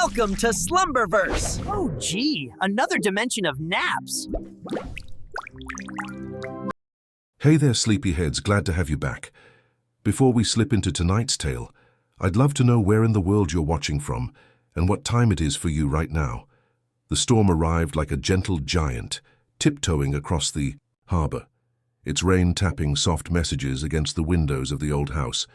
Welcome to SLUMBERVERSE! Oh gee, another dimension of naps. Hey there, sleepyheads, glad to have you back. Before we slip into tonight's tale, I'd love to know where in the world you're watching from and what time it is for you right now. The storm arrived like a gentle giant, tiptoeing across the harbor, its rain tapping soft messages against the windows of the old house,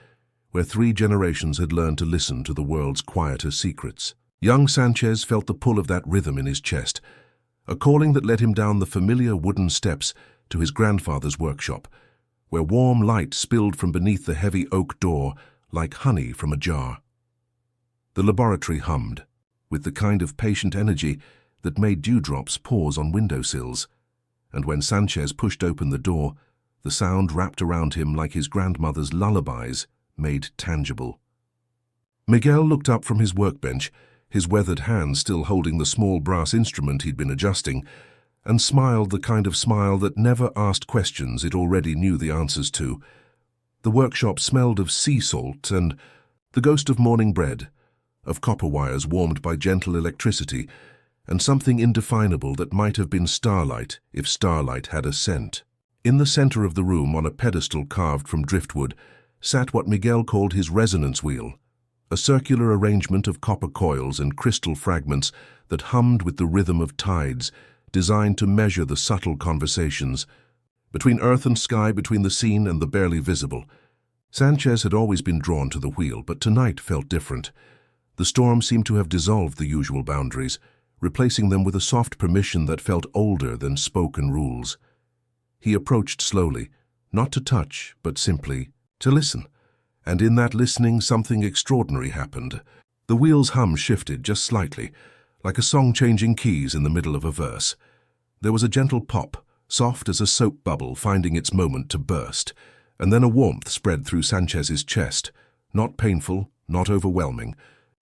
where 3 generations had learned to listen to the world's quieter secrets. Young Sanchez felt the pull of that rhythm in his chest, a calling that led him down the familiar wooden steps to his grandfather's workshop, where warm light spilled from beneath the heavy oak door like honey from a jar. The laboratory hummed, with the kind of patient energy that made dewdrops pause on windowsills, and when Sanchez pushed open the door, the sound wrapped around him like his grandmother's lullabies, made tangible. Miguel looked up from his workbench, his weathered hand still holding the small brass instrument he'd been adjusting, and smiled the kind of smile that never asked questions it already knew the answers to. The workshop smelled of sea salt and the ghost of morning bread, of copper wires warmed by gentle electricity, and something indefinable that might have been starlight if starlight had a scent. In the center of the room, on a pedestal carved from driftwood, sat what Miguel called his resonance wheel, a circular arrangement of copper coils and crystal fragments that hummed with the rhythm of tides, designed to measure the subtle conversations between earth and sky, between the seen and the barely visible. Sanchez had always been drawn to the wheel, but tonight felt different. The storm seemed to have dissolved the usual boundaries, replacing them with a soft permission that felt older than spoken rules. He approached slowly, not to touch, but simply to listen. And in that listening, something extraordinary happened. The wheel's hum shifted just slightly, like a song changing keys in the middle of a verse. There was a gentle pop, soft as a soap bubble finding its moment to burst, and then a warmth spread through Sanchez's chest, not painful, not overwhelming,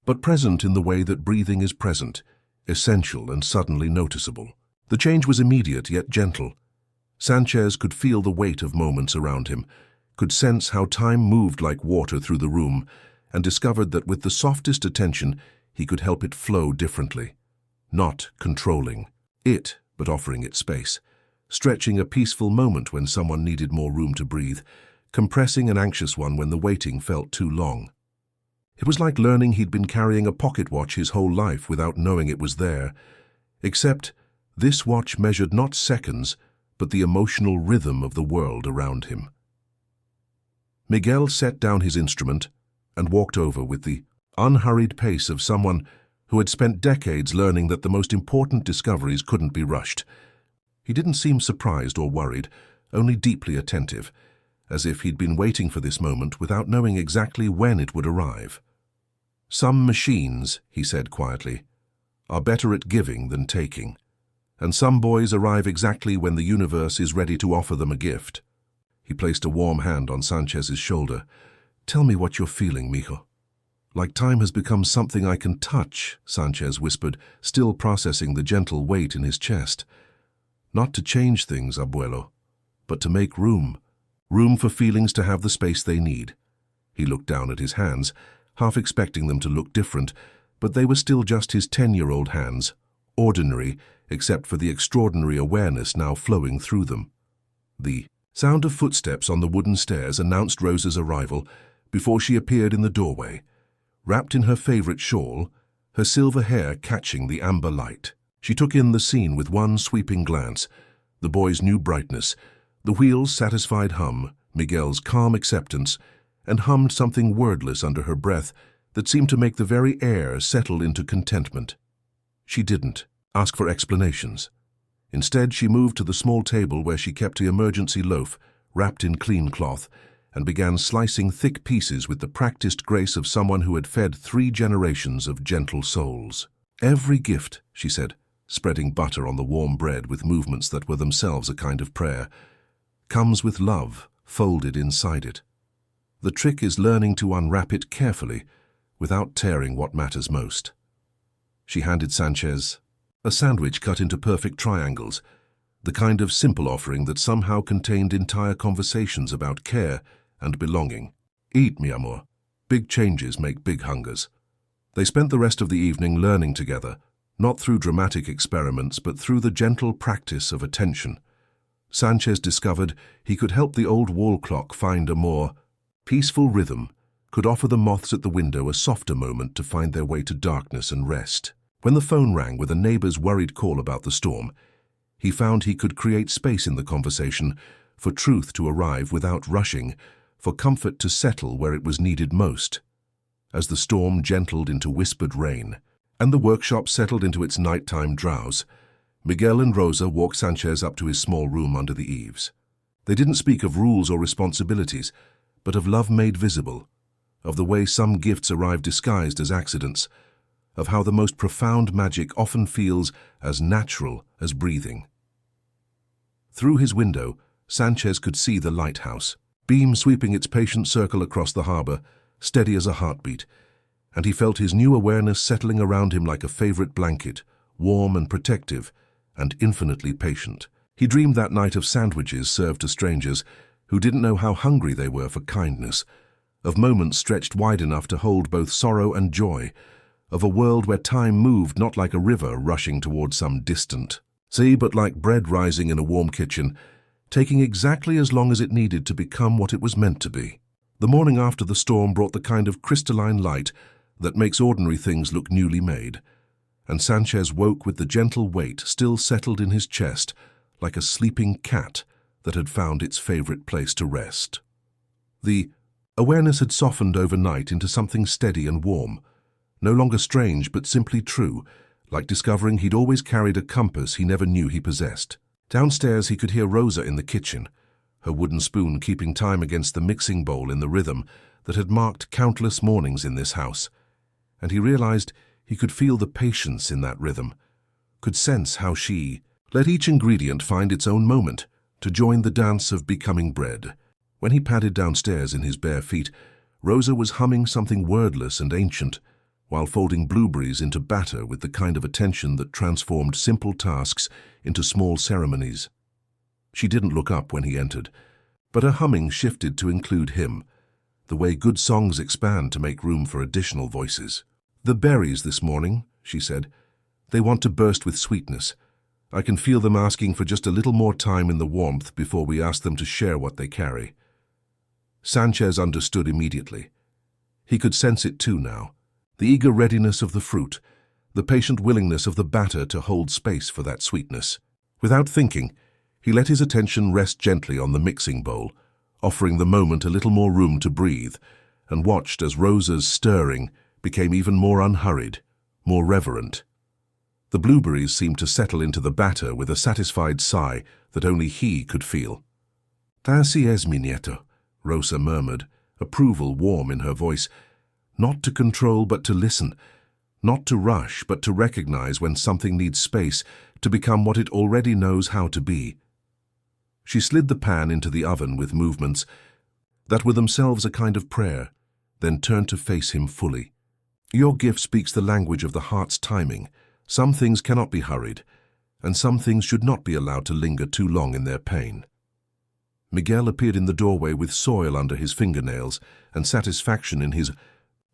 but present in the way that breathing is present, essential and suddenly noticeable. The change was immediate yet gentle. Sanchez could feel the weight of moments around him, could sense how time moved like water through the room, and discovered that with the softest attention he could help it flow differently. Not controlling it, but offering it space, stretching a peaceful moment when someone needed more room to breathe, compressing an anxious one when the waiting felt too long. It was like learning he'd been carrying a pocket watch his whole life without knowing it was there, except this watch measured not seconds, but the emotional rhythm of the world around him. Miguel set down his instrument and walked over with the unhurried pace of someone who had spent decades learning that the most important discoveries couldn't be rushed. He didn't seem surprised or worried, only deeply attentive, as if he'd been waiting for this moment without knowing exactly when it would arrive. Some machines, he said quietly, are better at giving than taking, and some boys arrive exactly when the universe is ready to offer them a gift. He placed a warm hand on Sanchez's shoulder. "Tell me what you're feeling, mijo." "Like time has become something I can touch," Sanchez whispered, still processing the gentle weight in his chest. "Not to change things, abuelo, but to make room. Room for feelings to have the space they need." He looked down at his hands, half expecting them to look different, but they were still just his 10-year-old hands, ordinary except for the extraordinary awareness now flowing through them. The sound of footsteps on the wooden stairs announced Rosa's arrival before she appeared in the doorway, wrapped in her favorite shawl, her silver hair catching the amber light. She took in the scene with one sweeping glance, the boy's new brightness, the wheel's satisfied hum, Miguel's calm acceptance, and hummed something wordless under her breath that seemed to make the very air settle into contentment. She didn't ask for explanations. Instead, she moved to the small table where she kept the emergency loaf, wrapped in clean cloth, and began slicing thick pieces with the practiced grace of someone who had fed 3 generations of gentle souls. "Every gift," she said, spreading butter on the warm bread with movements that were themselves a kind of prayer, "comes with love folded inside it. The trick is learning to unwrap it carefully, without tearing what matters most." She handed Sanchez a sandwich cut into perfect triangles, the kind of simple offering that somehow contained entire conversations about care and belonging. "Eat, mi amor. Big changes make big hungers." They spent the rest of the evening learning together, not through dramatic experiments but through the gentle practice of attention. Sanchez discovered he could help the old wall clock find a more peaceful rhythm, could offer the moths at the window a softer moment to find their way to darkness and rest. When the phone rang with a neighbor's worried call about the storm, he found he could create space in the conversation for truth to arrive without rushing, for comfort to settle where it was needed most. As the storm gentled into whispered rain, and the workshop settled into its nighttime drowse, Miguel and Rosa walked Sanchez up to his small room under the eaves. They didn't speak of rules or responsibilities, but of love made visible, of the way some gifts arrive disguised as accidents, of how the most profound magic often feels as natural as breathing. Through his window, Sanchez could see the lighthouse, beam sweeping its patient circle across the harbor, steady as a heartbeat, and he felt his new awareness settling around him like a favorite blanket, warm and protective, and infinitely patient. He dreamed that night of sandwiches served to strangers who didn't know how hungry they were for kindness, of moments stretched wide enough to hold both sorrow and joy, of a world where time moved not like a river rushing towards some distant sea, but like bread rising in a warm kitchen, taking exactly as long as it needed to become what it was meant to be. The morning after the storm brought the kind of crystalline light that makes ordinary things look newly made, and Sanchez woke with the gentle weight still settled in his chest, like a sleeping cat that had found its favorite place to rest. The awareness had softened overnight into something steady and warm, no longer strange but simply true, like discovering he'd always carried a compass he never knew he possessed. Downstairs he could hear Rosa in the kitchen, her wooden spoon keeping time against the mixing bowl in the rhythm that had marked countless mornings in this house, and he realized he could feel the patience in that rhythm, could sense how she let each ingredient find its own moment to join the dance of becoming bread. When he padded downstairs in his bare feet, Rosa was humming something wordless and ancient, while folding blueberries into batter with the kind of attention that transformed simple tasks into small ceremonies. She didn't look up when he entered, but her humming shifted to include him, the way good songs expand to make room for additional voices. "The berries this morning," she said. "They want to burst with sweetness. I can feel them asking for just a little more time in the warmth before we ask them to share what they carry." Sanchez understood immediately. He could sense it too now, the eager readiness of the fruit, the patient willingness of the batter to hold space for that sweetness. Without thinking, he let his attention rest gently on the mixing bowl, offering the moment a little more room to breathe, and watched as Rosa's stirring became even more unhurried, more reverent. The blueberries seemed to settle into the batter with a satisfied sigh that only he could feel. "Así es, mi nieto," Rosa murmured, approval warm in her voice. Not to control but to listen, not to rush but to recognize when something needs space to become what it already knows how to be. She slid the pan into the oven with movements that were themselves a kind of prayer, then turned to face him fully. "Your gift speaks the language of the heart's timing. Some things cannot be hurried, and some things should not be allowed to linger too long in their pain." Miguel appeared in the doorway with soil under his fingernails and satisfaction in his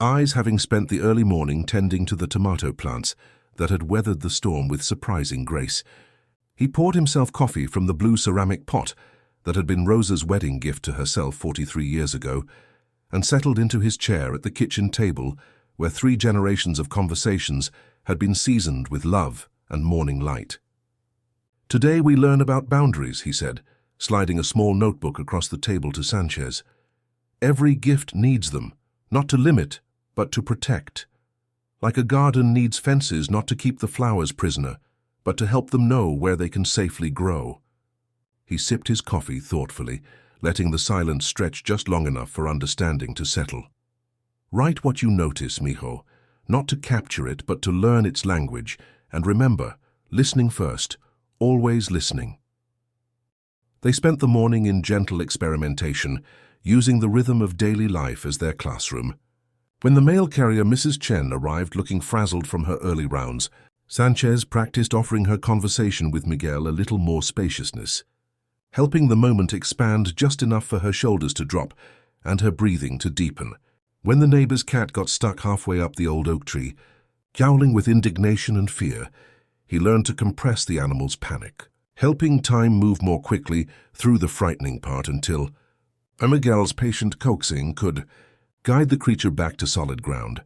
eyes, having spent the early morning tending to the tomato plants that had weathered the storm with surprising grace. He poured himself coffee from the blue ceramic pot that had been Rosa's wedding gift to herself 43 years ago, and settled into his chair at the kitchen table where 3 generations of conversations had been seasoned with love and morning light. "Today we learn about boundaries," he said, sliding a small notebook across the table to Sanchez. "Every gift needs them, not to limit, but to protect. Like a garden needs fences not to keep the flowers prisoner, but to help them know where they can safely grow." He sipped his coffee thoughtfully, letting the silence stretch just long enough for understanding to settle. "Write what you notice, mijo, not to capture it, but to learn its language, and remember, listening first, always listening." They spent the morning in gentle experimentation, using the rhythm of daily life as their classroom. When the mail carrier Mrs. Chen arrived looking frazzled from her early rounds, Sanchez practiced offering her conversation with Miguel a little more spaciousness, helping the moment expand just enough for her shoulders to drop and her breathing to deepen. When the neighbor's cat got stuck halfway up the old oak tree, howling with indignation and fear, he learned to compress the animal's panic, helping time move more quickly through the frightening part until Miguel's patient coaxing could guide the creature back to solid ground.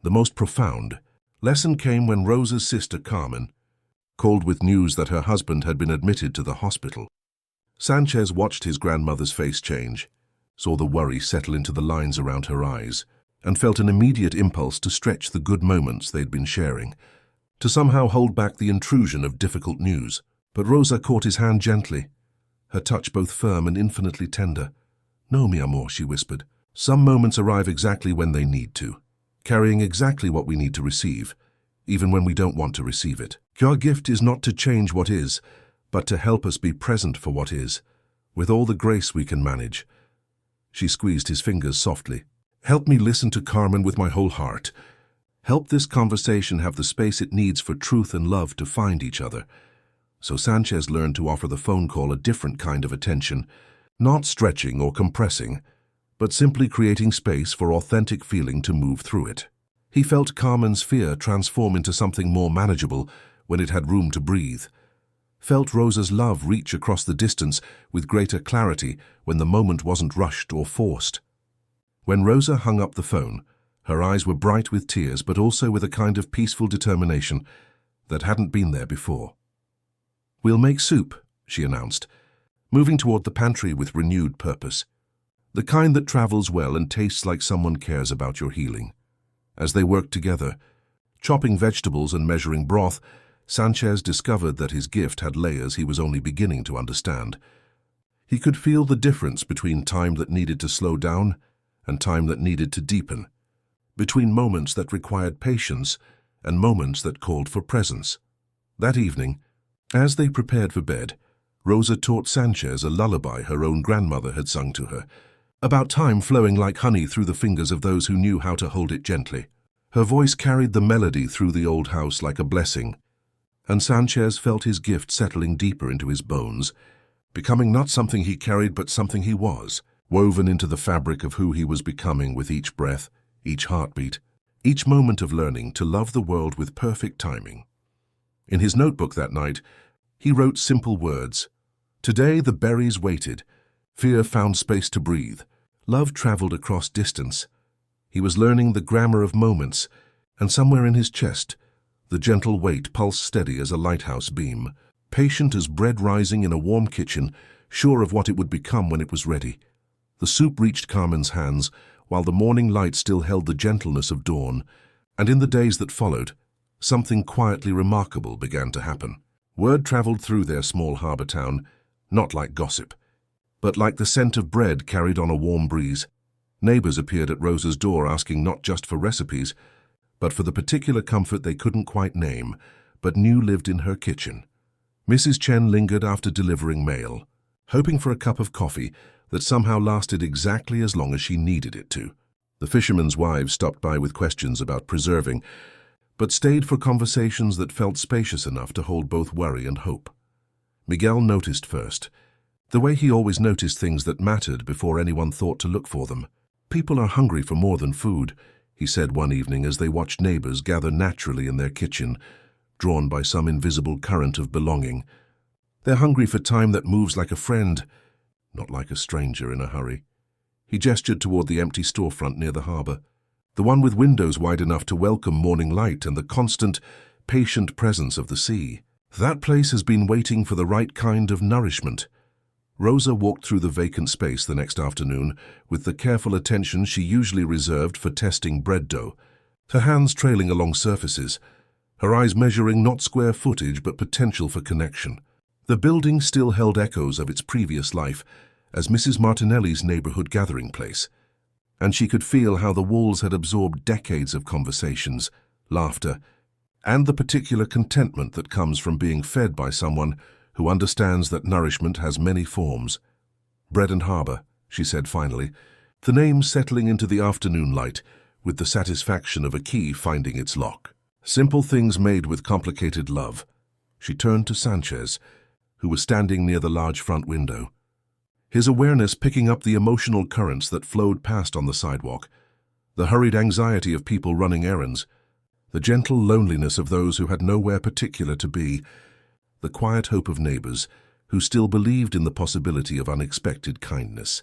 The most profound lesson came when Rosa's sister Carmen called with news that her husband had been admitted to the hospital. Sanchez watched his grandmother's face change, saw the worry settle into the lines around her eyes, and felt an immediate impulse to stretch the good moments they'd been sharing, to somehow hold back the intrusion of difficult news. But Rosa caught his hand gently, her touch both firm and infinitely tender. "No, mi amor," she whispered. "Some moments arrive exactly when they need to, carrying exactly what we need to receive, even when we don't want to receive it. Your gift is not to change what is, but to help us be present for what is, with all the grace we can manage." She squeezed his fingers softly. "Help me listen to Carmen with my whole heart. Help this conversation have the space it needs for truth and love to find each other." So Sanchez learned to offer the phone call a different kind of attention, not stretching or compressing, but simply creating space for authentic feeling to move through it. He felt Carmen's fear transform into something more manageable when it had room to breathe, felt Rosa's love reach across the distance with greater clarity when the moment wasn't rushed or forced. When Rosa hung up the phone, her eyes were bright with tears but also with a kind of peaceful determination that hadn't been there before. "We'll make soup," she announced, moving toward the pantry with renewed purpose. The kind that travels well and tastes like someone cares about your healing. As they worked together, chopping vegetables and measuring broth, Sanchez discovered that his gift had layers he was only beginning to understand. He could feel the difference between time that needed to slow down and time that needed to deepen, between moments that required patience and moments that called for presence. That evening, as they prepared for bed, Rosa taught Sanchez a lullaby her own grandmother had sung to her, about time flowing like honey through the fingers of those who knew how to hold it gently. Her voice carried the melody through the old house like a blessing, and Sanchez felt his gift settling deeper into his bones, becoming not something he carried but something he was, woven into the fabric of who he was becoming with each breath, each heartbeat, each moment of learning to love the world with perfect timing. In his notebook that night, he wrote simple words. Today the berries waited, fear found space to breathe, love traveled across distance. He was learning the grammar of moments, and somewhere in his chest, the gentle weight pulsed steady as a lighthouse beam, patient as bread rising in a warm kitchen, sure of what it would become when it was ready. The soup reached Carmen's hands, while the morning light still held the gentleness of dawn, and in the days that followed, something quietly remarkable began to happen. Word traveled through their small harbor town, not like gossip, but like the scent of bread carried on a warm breeze. Neighbors appeared at Rosa's door asking not just for recipes, but for the particular comfort they couldn't quite name, but knew lived in her kitchen. Mrs. Chen lingered after delivering mail, hoping for a cup of coffee that somehow lasted exactly as long as she needed it to. The fishermen's wives stopped by with questions about preserving, but stayed for conversations that felt spacious enough to hold both worry and hope. Miguel noticed first, the way he always noticed things that mattered before anyone thought to look for them. "People are hungry for more than food," he said one evening as they watched neighbors gather naturally in their kitchen, drawn by some invisible current of belonging. "They're hungry for time that moves like a friend, not like a stranger in a hurry." He gestured toward the empty storefront near the harbor, the one with windows wide enough to welcome morning light and the constant, patient presence of the sea. "That place has been waiting for the right kind of nourishment." Rosa walked through the vacant space the next afternoon with the careful attention she usually reserved for testing bread dough, her hands trailing along surfaces, her eyes measuring not square footage but potential for connection. The building still held echoes of its previous life as Mrs. Martinelli's neighborhood gathering place, and she could feel how the walls had absorbed decades of conversations, laughter, and the particular contentment that comes from being fed by someone who understands that nourishment has many forms. "Bread and Harbor," she said finally, the name settling into the afternoon light with the satisfaction of a key finding its lock. "Simple things made with complicated love." She turned to Sanchez, who was standing near the large front window, his awareness picking up the emotional currents that flowed past on the sidewalk. The hurried anxiety of people running errands, the gentle loneliness of those who had nowhere particular to be, the quiet hope of neighbors who still believed in the possibility of unexpected kindness.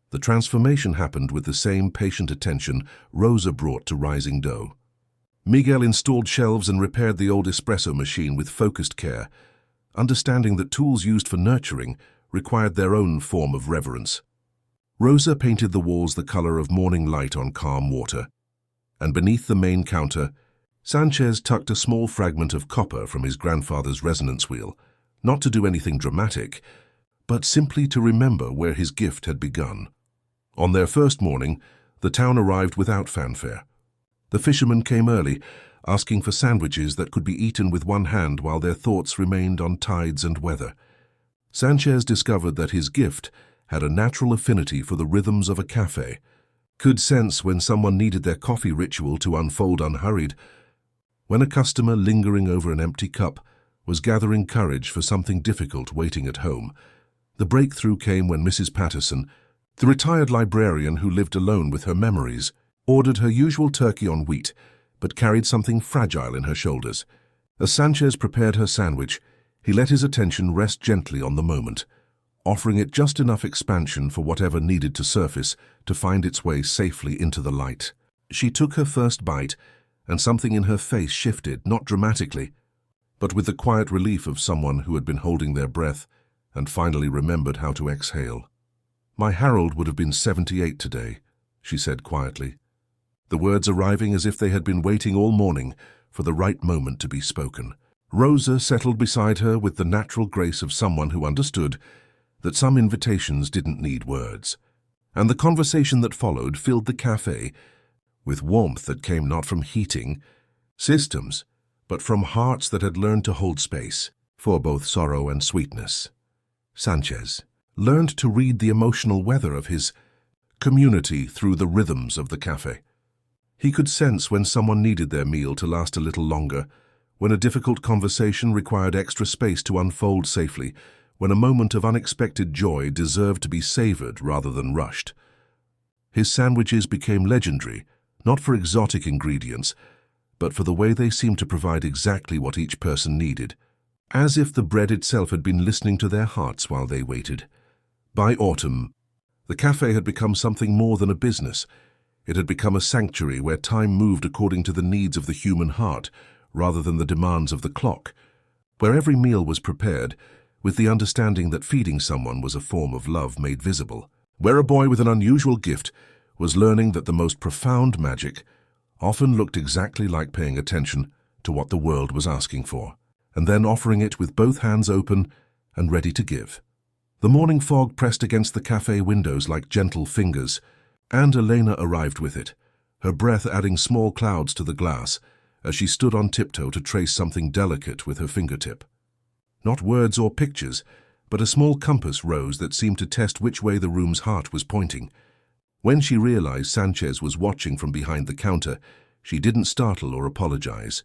The transformation happened with the same patient attention Rosa brought to rising dough. Miguel installed shelves and repaired the old espresso machine with focused care, understanding that tools used for nurturing required their own form of reverence. Rosa painted the walls the color of morning light on calm water, and beneath the main counter, Sanchez tucked a small fragment of copper from his grandfather's resonance wheel, not to do anything dramatic, but simply to remember where his gift had begun. On their first morning, the town arrived without fanfare. The fishermen came early, asking for sandwiches that could be eaten with one hand while their thoughts remained on tides and weather. Sanchez discovered that his gift had a natural affinity for the rhythms of a cafe, could sense when someone needed their coffee ritual to unfold unhurried, when a customer lingering over an empty cup was gathering courage for something difficult waiting at home. The breakthrough came when Mrs. Patterson, the retired librarian who lived alone with her memories, ordered her usual turkey on wheat, but carried something fragile in her shoulders. As Sanchez prepared her sandwich, he let his attention rest gently on the moment, offering it just enough expansion for whatever needed to surface to find its way safely into the light. She took her first bite, and something in her face shifted, not dramatically, but with the quiet relief of someone who had been holding their breath and finally remembered how to exhale. "My Harold would have been 78 today," she said quietly, the words arriving as if they had been waiting all morning for the right moment to be spoken. Rosa settled beside her with the natural grace of someone who understood that some invitations didn't need words, and the conversation that followed filled the cafe with warmth that came not from heating systems, but from hearts that had learned to hold space for both sorrow and sweetness. Sanchez learned to read the emotional weather of his community through the rhythms of the cafe. He could sense when someone needed their meal to last a little longer, when a difficult conversation required extra space to unfold safely, when a moment of unexpected joy deserved to be savored rather than rushed. His sandwiches became legendary, not for exotic ingredients, but for the way they seemed to provide exactly what each person needed, as if the bread itself had been listening to their hearts while they waited. By autumn, the cafe had become something more than a business. It had become a sanctuary where time moved according to the needs of the human heart, rather than the demands of the clock, where every meal was prepared with the understanding that feeding someone was a form of love made visible, where a boy with an unusual gift was learning that the most profound magic often looked exactly like paying attention to what the world was asking for, and then offering it with both hands open and ready to give. The morning fog pressed against the cafe windows like gentle fingers, and Elena arrived with it, her breath adding small clouds to the glass as she stood on tiptoe to trace something delicate with her fingertip. Not words or pictures, but a small compass rose that seemed to test which way the room's heart was pointing. When she realized Sanchez was watching from behind the counter, she didn't startle or apologize.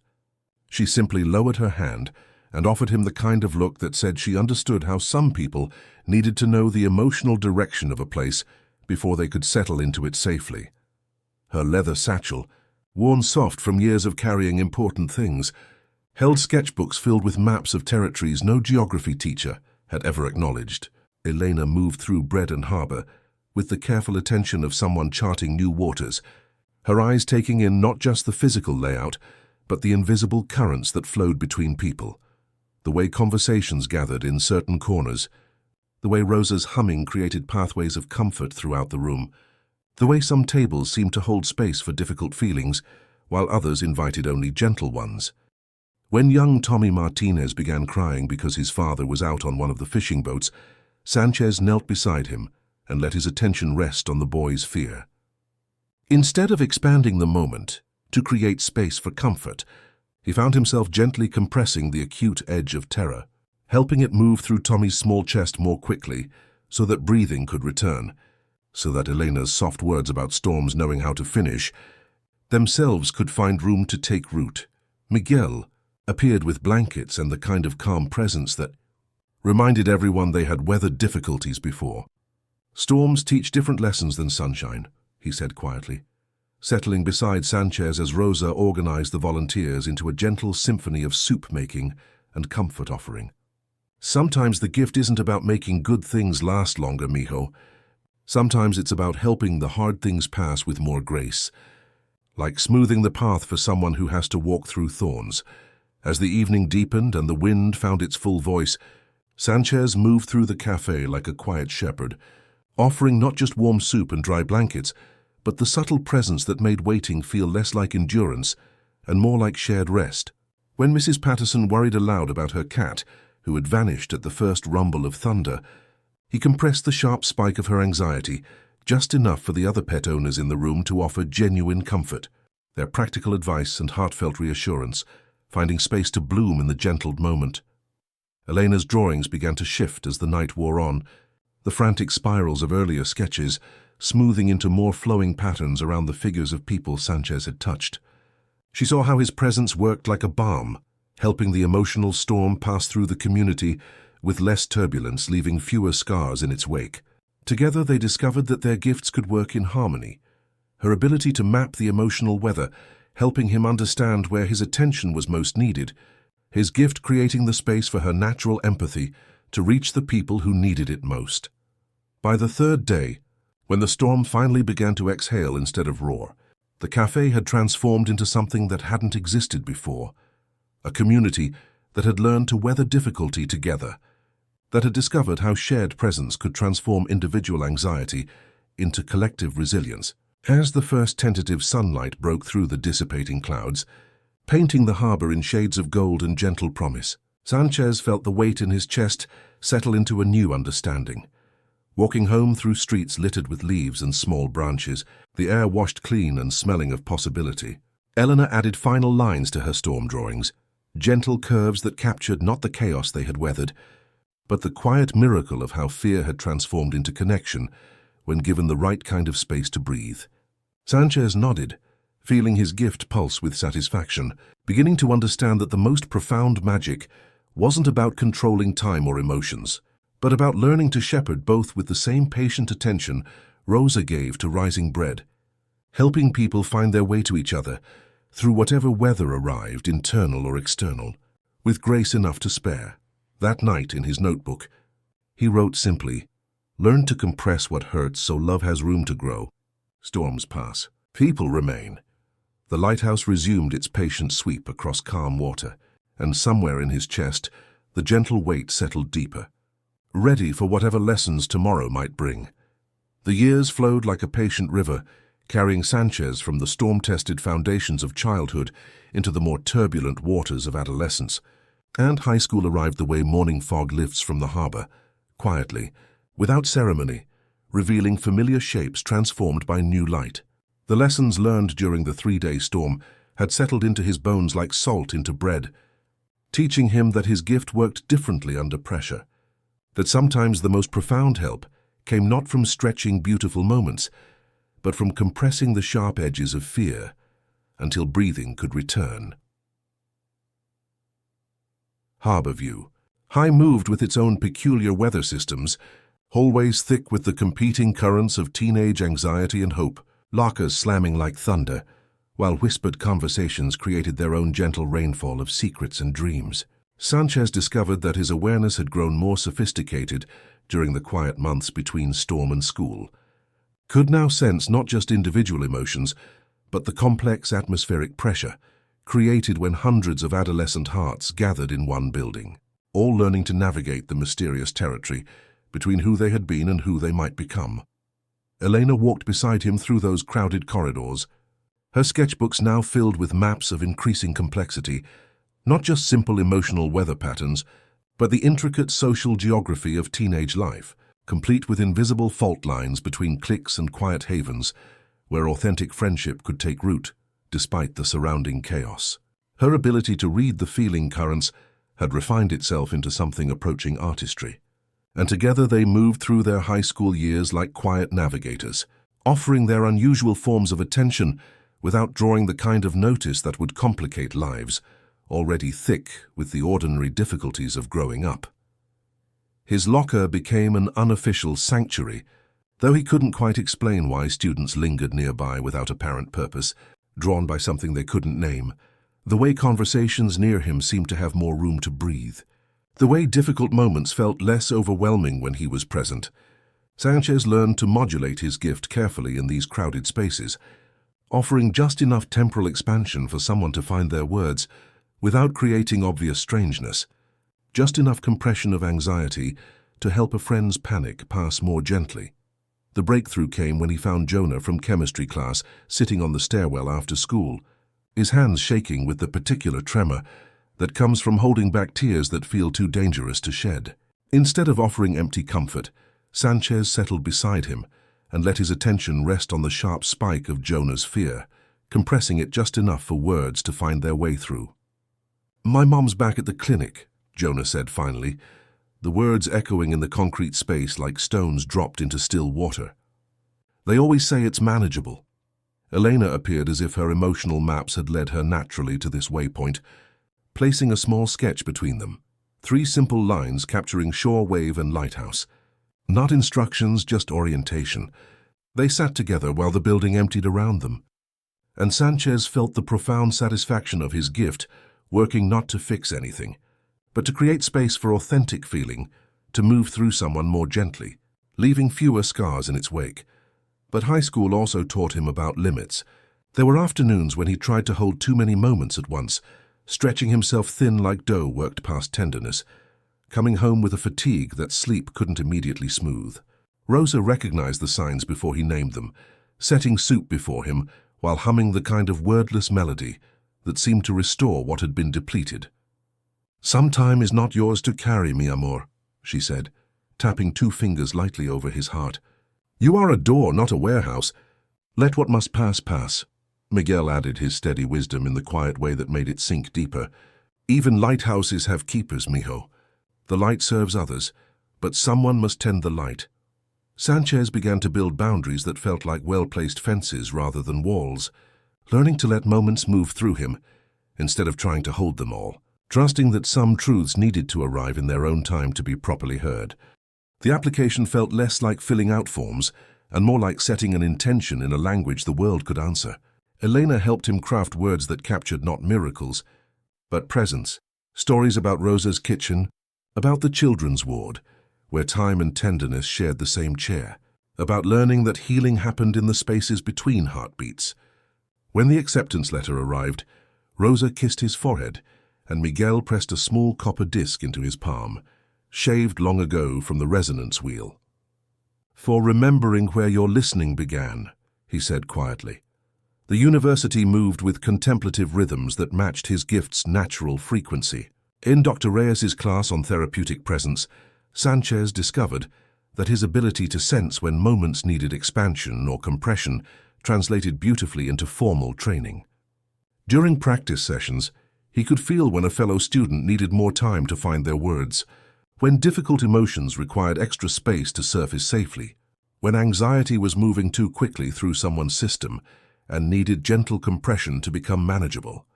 She simply lowered her hand and offered him the kind of look that said she understood how some people needed to know the emotional direction of a place before they could settle into it safely. Her leather satchel, worn soft from years of carrying important things, held sketchbooks filled with maps of territories no geography teacher had ever acknowledged. Elena moved through bread and harbor with the careful attention of someone charting new waters, her eyes taking in not just the physical layout, but the invisible currents that flowed between people, the way conversations gathered in certain corners, the way Rosa's humming created pathways of comfort throughout the room, the way some tables seemed to hold space for difficult feelings, while others invited only gentle ones. When young Tommy Martinez began crying because his father was out on one of the fishing boats, Sanchez knelt beside him and let his attention rest on the boy's fear. Instead of expanding the moment to create space for comfort, he found himself gently compressing the acute edge of terror, helping it move through Tommy's small chest more quickly so that breathing could return, so that Elena's soft words about storms knowing how to finish themselves could find room to take root. Miguel appeared with blankets and the kind of calm presence that reminded everyone they had weathered difficulties before. "Storms teach different lessons than sunshine," he said quietly. settling beside Sanchez as Rosa organized the volunteers into a gentle symphony of soup-making and comfort offering. Sometimes the gift isn't about making good things last longer, mijo. Sometimes it's about helping the hard things pass with more grace, like smoothing the path for someone who has to walk through thorns. As the evening deepened and the wind found its full voice, Sanchez moved through the cafe like a quiet shepherd, offering not just warm soup and dry blankets, but the subtle presence that made waiting feel less like endurance and more like shared rest. When Mrs. Patterson worried aloud about her cat, who had vanished at the first rumble of thunder, he compressed the sharp spike of her anxiety, just enough for the other pet owners in the room to offer genuine comfort, their practical advice and heartfelt reassurance, finding space to bloom in the gentled moment. Elena's drawings began to shift as the night wore on, the frantic spirals of earlier sketches smoothing into more flowing patterns around the figures of people Sanchez had touched. She saw how his presence worked like a balm, helping the emotional storm pass through the community with less turbulence, leaving fewer scars in its wake. Together they discovered that their gifts could work in harmony, her ability to map the emotional weather, helping him understand where his attention was most needed, his gift creating the space for her natural empathy to reach the people who needed it most. By the third day, when the storm finally began to exhale instead of roar, the cafe had transformed into something that hadn't existed before, a community that had learned to weather difficulty together, that had discovered how shared presence could transform individual anxiety into collective resilience. As the first tentative sunlight broke through the dissipating clouds, painting the harbor in shades of gold and gentle promise, Sanchez felt the weight in his chest settle into a new understanding. Walking home through streets littered with leaves and small branches, the air washed clean and smelling of possibility, Eleanor added final lines to her storm drawings, gentle curves that captured not the chaos they had weathered, but the quiet miracle of how fear had transformed into connection when given the right kind of space to breathe. Sanchez nodded, feeling his gift pulse with satisfaction, beginning to understand that the most profound magic wasn't about controlling time or emotions, but about learning to shepherd both with the same patient attention Rosa gave to rising bread, helping people find their way to each other through whatever weather arrived, internal or external, with grace enough to spare. That night, in his notebook, he wrote simply, "Learn to compress what hurts so love has room to grow." Storms pass. People remain. The lighthouse resumed its patient sweep across calm water, and somewhere in his chest, the gentle weight settled deeper, ready for whatever lessons tomorrow might bring. The years flowed like a patient river, carrying Sanchez from the storm-tested foundations of childhood into the more turbulent waters of adolescence. And high school arrived the way morning fog lifts from the harbor, quietly, without ceremony, revealing familiar shapes transformed by new light. The lessons learned during the 3-day storm had settled into his bones like salt into bread, teaching him that his gift worked differently under pressure, that sometimes the most profound help came not from stretching beautiful moments, but from compressing the sharp edges of fear until breathing could return. Harbor View. High moved with its own peculiar weather systems, hallways thick with the competing currents of teenage anxiety and hope, lockers slamming like thunder, while whispered conversations created their own gentle rainfall of secrets and dreams. Sanchez discovered that his awareness had grown more sophisticated during the quiet months between storm and school, could now sense not just individual emotions, but the complex atmospheric pressure created when hundreds of adolescent hearts gathered in one building, all learning to navigate the mysterious territory between who they had been and who they might become. Elena walked beside him through those crowded corridors, her sketchbooks now filled with maps of increasing complexity, not just simple emotional weather patterns, but the intricate social geography of teenage life, complete with invisible fault lines between cliques and quiet havens, where authentic friendship could take root, despite the surrounding chaos. Her ability to read the feeling currents had refined itself into something approaching artistry, and together they moved through their high school years like quiet navigators, offering their unusual forms of attention without drawing the kind of notice that would complicate lives already thick with the ordinary difficulties of growing up. His locker became an unofficial sanctuary, Though he couldn't quite explain why students lingered nearby without apparent purpose, drawn by something they couldn't name, the way conversations near him seemed to have more room to breathe. The way difficult moments felt less overwhelming when he was present. Sanchez learned to modulate his gift carefully in these crowded spaces, offering just enough temporal expansion for someone to find their words without creating obvious strangeness, just enough compression of anxiety to help a friend's panic pass more gently. The breakthrough came when he found Jonah from chemistry class sitting on the stairwell after school, his hands shaking with the particular tremor that comes from holding back tears that feel too dangerous to shed. Instead of offering empty comfort, Sanchez settled beside him and let his attention rest on the sharp spike of Jonah's fear, compressing it just enough for words to find their way through. "My mom's back at the clinic," Jonah said finally, the words echoing in the concrete space like stones dropped into still water. "They always say it's manageable." Elena appeared as if her emotional maps had led her naturally to this waypoint, placing a small sketch between them. 3 simple lines capturing shore, wave, and lighthouse. Not instructions, just orientation. They sat together while the building emptied around them, and Sanchez felt the profound satisfaction of his gift, working not to fix anything, but to create space for authentic feeling, to move through someone more gently, leaving fewer scars in its wake. But high school also taught him about limits. There were afternoons when he tried to hold too many moments at once, stretching himself thin like dough worked past tenderness, coming home with a fatigue that sleep couldn't immediately smooth. Rosa recognized the signs before he named them, setting soup before him while humming the kind of wordless melody that seemed to restore what had been depleted. "Some time is not yours to carry, mi amor," she said, tapping 2 fingers lightly over his heart. "You are a door, not a warehouse. Let what must pass, pass." Miguel added his steady wisdom in the quiet way that made it sink deeper. "Even lighthouses have keepers, mijo. The light serves others, but someone must tend the light." Sanchez began to build boundaries that felt like well-placed fences rather than walls, learning to let moments move through him, instead of trying to hold them all, trusting that some truths needed to arrive in their own time to be properly heard. The application felt less like filling out forms and more like setting an intention in a language the world could answer. Elena helped him craft words that captured not miracles, but presence, stories about Rosa's kitchen, about the children's ward, where time and tenderness shared the same chair, about learning that healing happened in the spaces between heartbeats. When the acceptance letter arrived, Rosa kissed his forehead, and Miguel pressed a small copper disc into his palm, shaved long ago from the resonance wheel. "For remembering where your listening began," he said quietly. The university moved with contemplative rhythms that matched his gift's natural frequency. In Dr. Reyes's class on therapeutic presence, Sanchez discovered that his ability to sense when moments needed expansion or compression translated beautifully into formal training. During practice sessions, he could feel when a fellow student needed more time to find their words, when difficult emotions required extra space to surface safely, when anxiety was moving too quickly through someone's system and needed gentle compression to become manageable.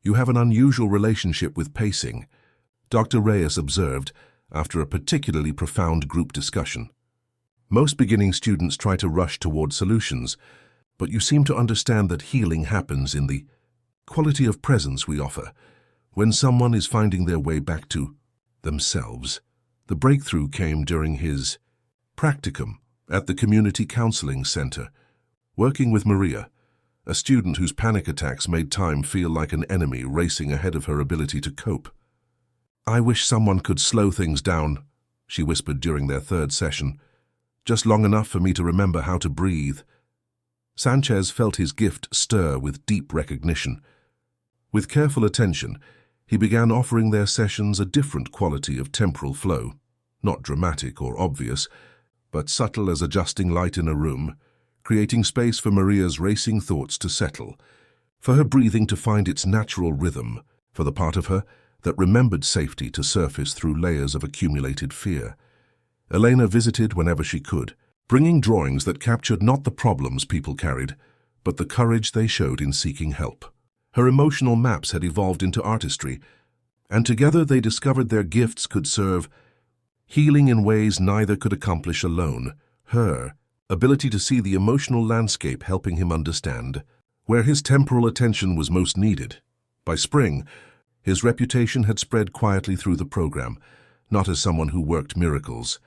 "You have an unusual relationship with pacing," Dr. Reyes observed after a particularly profound group discussion. "Most beginning students try to rush toward solutions, but you seem to understand that healing happens in the quality of presence we offer, when someone is finding their way back to themselves." The breakthrough came during his practicum at the Community Counseling Center, working with Maria, a student whose panic attacks made time feel like an enemy racing ahead of her ability to cope. "I wish someone could slow things down," she whispered during their 3rd session, "just long enough for me to remember how to breathe." Sanchez felt his gift stir with deep recognition. With careful attention, he began offering their sessions a different quality of temporal flow, not dramatic or obvious, but subtle as adjusting light in a room, creating space for Maria's racing thoughts to settle, for her breathing to find its natural rhythm, for the part of her that remembered safety to surface through layers of accumulated fear. Elena visited whenever she could, bringing drawings that captured not the problems people carried, but the courage they showed in seeking help. Her emotional maps had evolved into artistry, and together they discovered their gifts could serve healing in ways neither could accomplish alone, her ability to see the emotional landscape helping him understand where his temporal attention was most needed. By spring, his reputation had spread quietly through the program, not as someone who worked miracles,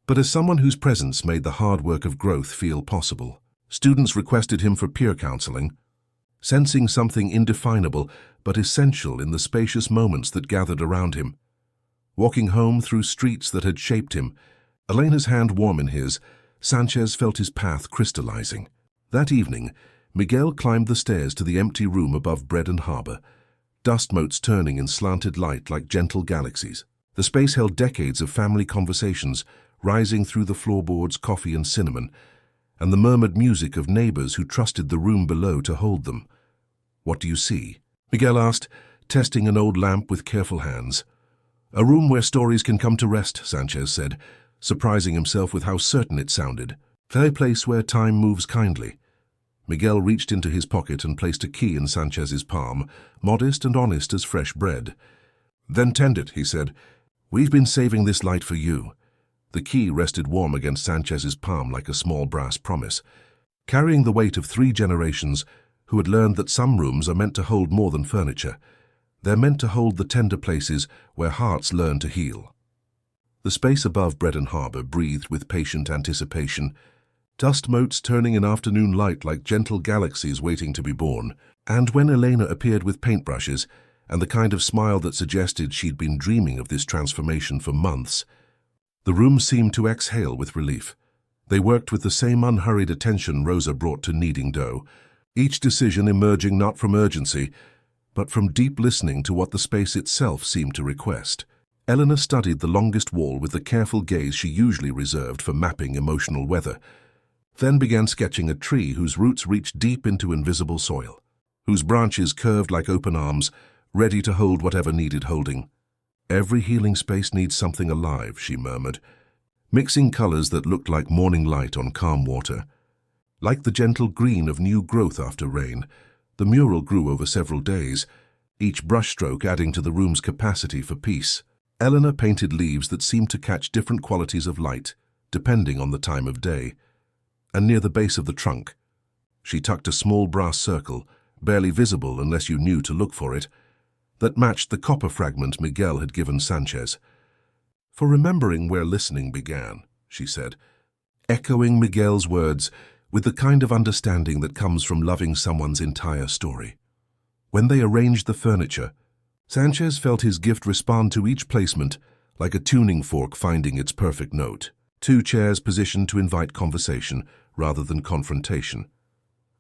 but as someone whose presence made the hard work of growth feel possible. Students requested him for peer counseling, sensing something indefinable but essential in the spacious moments that gathered around him. Walking home through streets that had shaped him, Elena's hand warm in his, Sanchez felt his path crystallizing. That evening, Miguel climbed the stairs to the empty room above Bread and Harbor, dust motes turning in slanted light like gentle galaxies. The space held decades of family conversations, rising through the floorboards, coffee and cinnamon, and the murmured music of neighbors who trusted the room below to hold them. "What do you see?" Miguel asked, testing an old lamp with careful hands. "A room where stories can come to rest," Sanchez said, surprising himself with how certain it sounded. "A place where time moves kindly." Miguel reached into his pocket and placed a key in Sanchez's palm, modest and honest as fresh bread. "Then tend it," he said. "We've been saving this light for you." The key rested warm against Sanchez's palm like a small brass promise, carrying the weight of 3 generations who had learned that some rooms are meant to hold more than furniture. They're meant to hold the tender places where hearts learn to heal. The space above Bread and Harbor breathed with patient anticipation, dust motes turning in afternoon light like gentle galaxies waiting to be born. And when Elena appeared with paintbrushes and the kind of smile that suggested she'd been dreaming of this transformation for months, the room seemed to exhale with relief. They worked with the same unhurried attention Rosa brought to kneading dough, each decision emerging not from urgency, but from deep listening to what the space itself seemed to request. Elena studied the longest wall with the careful gaze she usually reserved for mapping emotional weather, then began sketching a tree whose roots reached deep into invisible soil, whose branches curved like open arms, ready to hold whatever needed holding. "Every healing space needs something alive," she murmured, mixing colors that looked like morning light on calm water. Like the gentle green of new growth after rain, the mural grew over several days, each brushstroke adding to the room's capacity for peace. Eleanor painted leaves that seemed to catch different qualities of light, depending on the time of day. And near the base of the trunk, she tucked a small brass circle, barely visible unless you knew to look for it, that matched the copper fragment Miguel had given Sanchez. "For remembering where listening began," she said, echoing Miguel's words with the kind of understanding that comes from loving someone's entire story. When they arranged the furniture, Sanchez felt his gift respond to each placement like a tuning fork finding its perfect note. 2 chairs positioned to invite conversation rather than confrontation.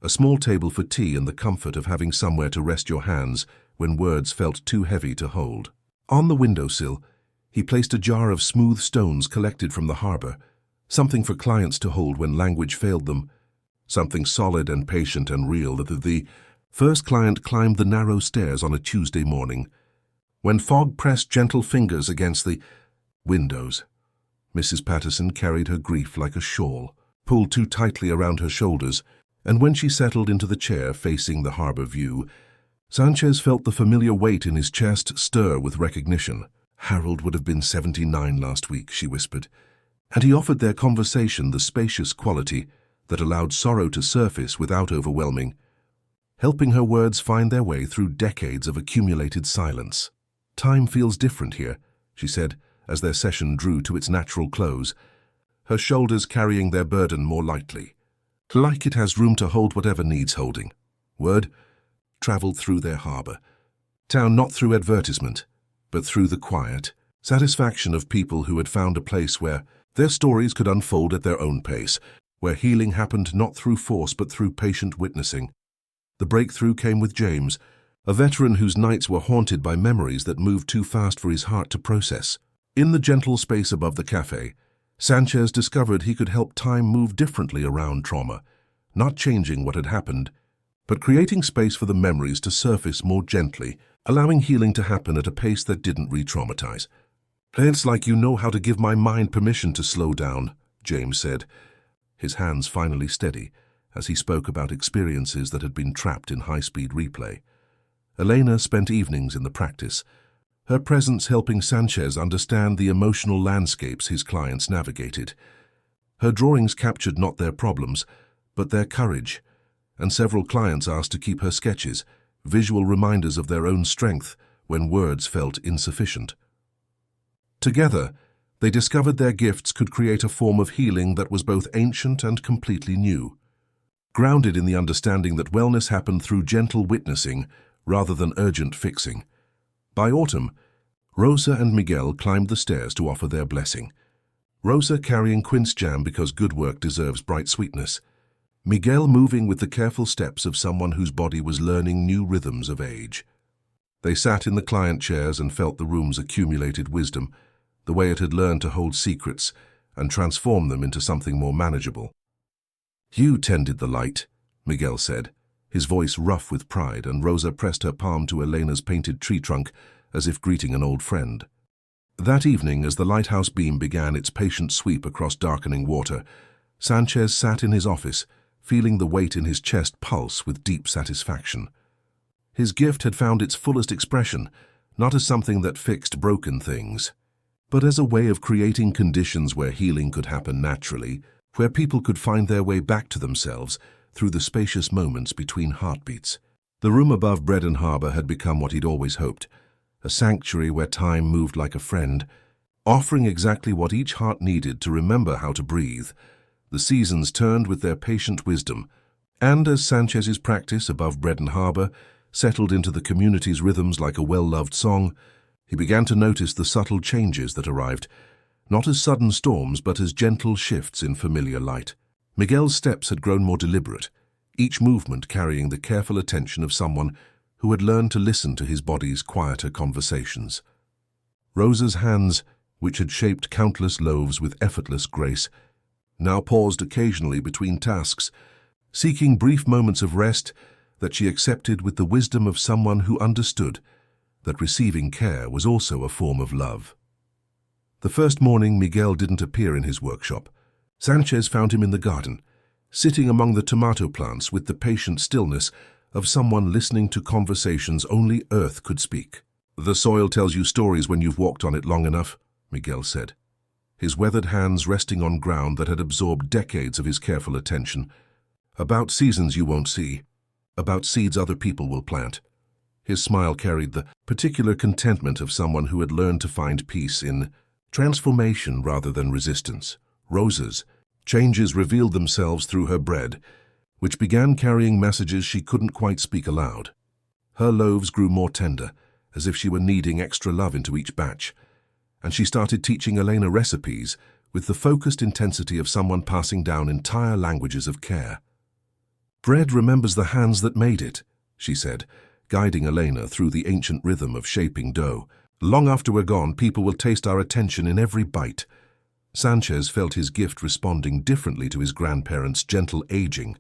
A small table for tea and the comfort of having somewhere to rest your hands when words felt too heavy to hold. On the windowsill, he placed a jar of smooth stones collected from the harbor, something for clients to hold when language failed them, something solid and patient and real. The first client climbed the narrow stairs on a Tuesday morning, when fog pressed gentle fingers against the windows. Mrs. Patterson carried her grief like a shawl, pulled too tightly around her shoulders, and when she settled into the chair facing the harbor view, Sanchez felt the familiar weight in his chest stir with recognition. "Harold would have been 79 last week," she whispered, and he offered their conversation the spacious quality that allowed sorrow to surface without overwhelming, helping her words find their way through decades of accumulated silence. "Time feels different here," she said, as their session drew to its natural close, her shoulders carrying their burden more lightly. "Like it has room to hold whatever needs holding." Word traveled through their harbor town, not through advertisement, but through the quiet satisfaction of people who had found a place where their stories could unfold at their own pace, where healing happened not through force but through patient witnessing. The breakthrough came with James, a veteran whose nights were haunted by memories that moved too fast for his heart to process. In the gentle space above the cafe, Sanchez discovered he could help time move differently around trauma, not changing what had happened, but creating space for the memories to surface more gently, allowing healing to happen at a pace that didn't re-traumatize. "It's like you know how to give my mind permission to slow down," James said, his hands finally steady as he spoke about experiences that had been trapped in high-speed replay. Elena spent evenings in the practice, her presence helping Sanchez understand the emotional landscapes his clients navigated. Her drawings captured not their problems, but their courage, and several clients asked to keep her sketches, visual reminders of their own strength when words felt insufficient. Together, they discovered their gifts could create a form of healing that was both ancient and completely new, grounded in the understanding that wellness happened through gentle witnessing rather than urgent fixing. By autumn, Rosa and Miguel climbed the stairs to offer their blessing. Rosa carrying quince jam because good work deserves bright sweetness. Miguel moving with the careful steps of someone whose body was learning new rhythms of age. They sat in the client chairs and felt the room's accumulated wisdom, the way it had learned to hold secrets and transform them into something more manageable. "You tended the light," Miguel said, his voice rough with pride, and Rosa pressed her palm to Elena's painted tree trunk as if greeting an old friend. That evening, as the lighthouse beam began its patient sweep across darkening water, Sanchez sat in his office, feeling the weight in his chest pulse with deep satisfaction. His gift had found its fullest expression, not as something that fixed broken things, but as a way of creating conditions where healing could happen naturally, where people could find their way back to themselves through the spacious moments between heartbeats. The room above Bread and Harbor had become what he'd always hoped, a sanctuary where time moved like a friend, offering exactly what each heart needed to remember how to breathe. The seasons turned with their patient wisdom, and as Sanchez's practice above Bread and Harbor settled into the community's rhythms like a well-loved song, he began to notice the subtle changes that arrived, not as sudden storms but as gentle shifts in familiar light. Miguel's steps had grown more deliberate, each movement carrying the careful attention of someone who had learned to listen to his body's quieter conversations. Rosa's hands, which had shaped countless loaves with effortless grace, now paused occasionally between tasks, seeking brief moments of rest that she accepted with the wisdom of someone who understood that receiving care was also a form of love. The first morning, Miguel didn't appear in his workshop. Sanchez found him in the garden, sitting among the tomato plants with the patient stillness of someone listening to conversations only Earth could speak. "The soil tells you stories when you've walked on it long enough," Miguel said, his weathered hands resting on ground that had absorbed decades of his careful attention. "About seasons you won't see, about seeds other people will plant." His smile carried the particular contentment of someone who had learned to find peace in transformation rather than resistance. Rosa's changes revealed themselves through her bread, which began carrying messages she couldn't quite speak aloud. Her loaves grew more tender, as if she were kneading extra love into each batch, and she started teaching Elena recipes with the focused intensity of someone passing down entire languages of care. "Bread remembers the hands that made it," she said, guiding Elena through the ancient rhythm of shaping dough. "Long after we're gone, people will taste our attention in every bite." Sanchez felt his gift responding differently to his grandparents' gentle aging,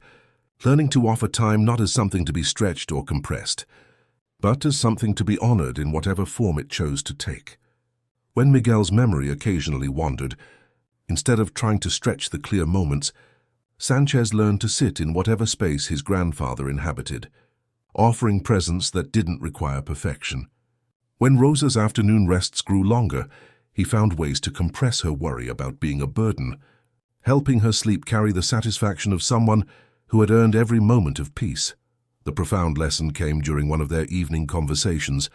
learning to offer time not as something to be stretched or compressed, but as something to be honored in whatever form it chose to take. When Miguel's memory occasionally wandered, instead of trying to stretch the clear moments, Sanchez learned to sit in whatever space his grandfather inhabited, offering presence that didn't require perfection. When Rosa's afternoon rests grew longer, he found ways to compress her worry about being a burden, helping her sleep carry the satisfaction of someone who had earned every moment of peace. The profound lesson came during one of their evening conversations,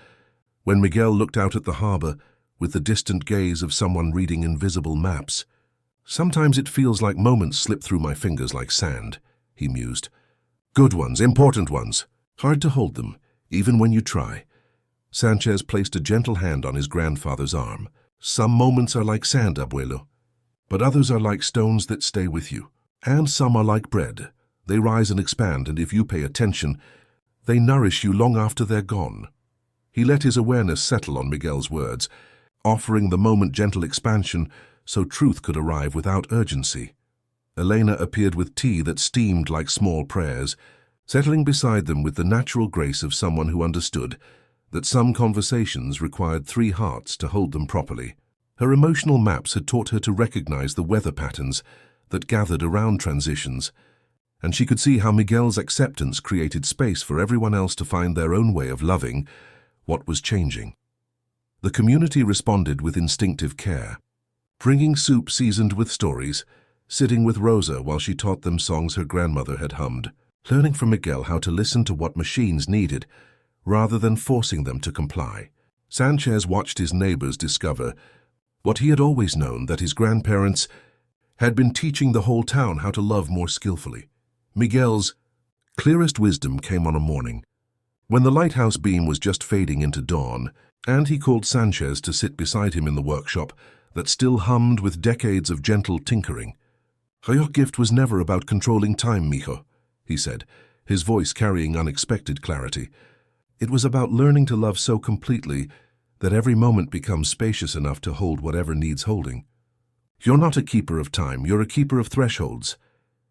when Miguel looked out at the harbor with the distant gaze of someone reading invisible maps. "Sometimes it feels like moments slip through my fingers like sand," he mused. "Good ones, important ones. Hard to hold them, even when you try." Sanchez placed a gentle hand on his grandfather's arm. "Some moments are like sand, abuelo, but others are like stones that stay with you. And some are like bread. They rise and expand, and if you pay attention, they nourish you long after they're gone." He let his awareness settle on Miguel's words, offering the moment gentle expansion so truth could arrive without urgency. Elena appeared with tea that steamed like small prayers, settling beside them with the natural grace of someone who understood that some conversations required three hearts to hold them properly. Her emotional maps had taught her to recognize the weather patterns that gathered around transitions, and she could see how Miguel's acceptance created space for everyone else to find their own way of loving what was changing. The community responded with instinctive care, bringing soup seasoned with stories, sitting with Rosa while she taught them songs her grandmother had hummed, learning from Miguel how to listen to what machines needed, rather than forcing them to comply. Sanchez watched his neighbors discover what he had always known, that his grandparents had been teaching the whole town how to love more skillfully. Miguel's clearest wisdom came on a morning when the lighthouse beam was just fading into dawn, and he called Sanchez to sit beside him in the workshop that still hummed with decades of gentle tinkering. "Your gift was never about controlling time, mijo," he said, his voice carrying unexpected clarity. "It was about learning to love so completely that every moment becomes spacious enough to hold whatever needs holding. You're not a keeper of time, you're a keeper of thresholds."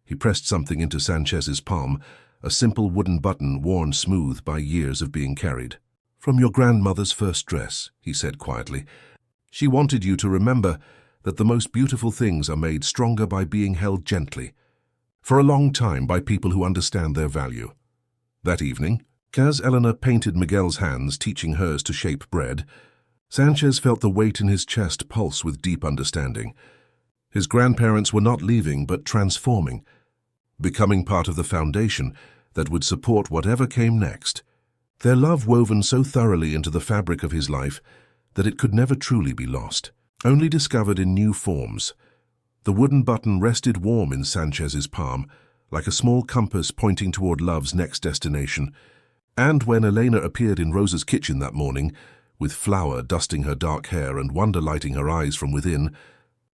He pressed something into Sanchez's palm, a simple wooden button worn smooth by years of being carried. "From your grandmother's first dress," he said quietly. "She wanted you to remember that the most beautiful things are made stronger by being held gently, for a long time by people who understand their value." That evening, as Eleanor painted Miguel's hands, teaching hers to shape bread, Sanchez felt the weight in his chest pulse with deep understanding. His grandparents were not leaving but transforming, becoming part of the foundation that would support whatever came next. Their love woven so thoroughly into the fabric of his life that it could never truly be lost, only discovered in new forms. The wooden button rested warm in Sanchez's palm, like a small compass pointing toward love's next destination. And when Elena appeared in Rosa's kitchen that morning, with flour dusting her dark hair and wonder lighting her eyes from within,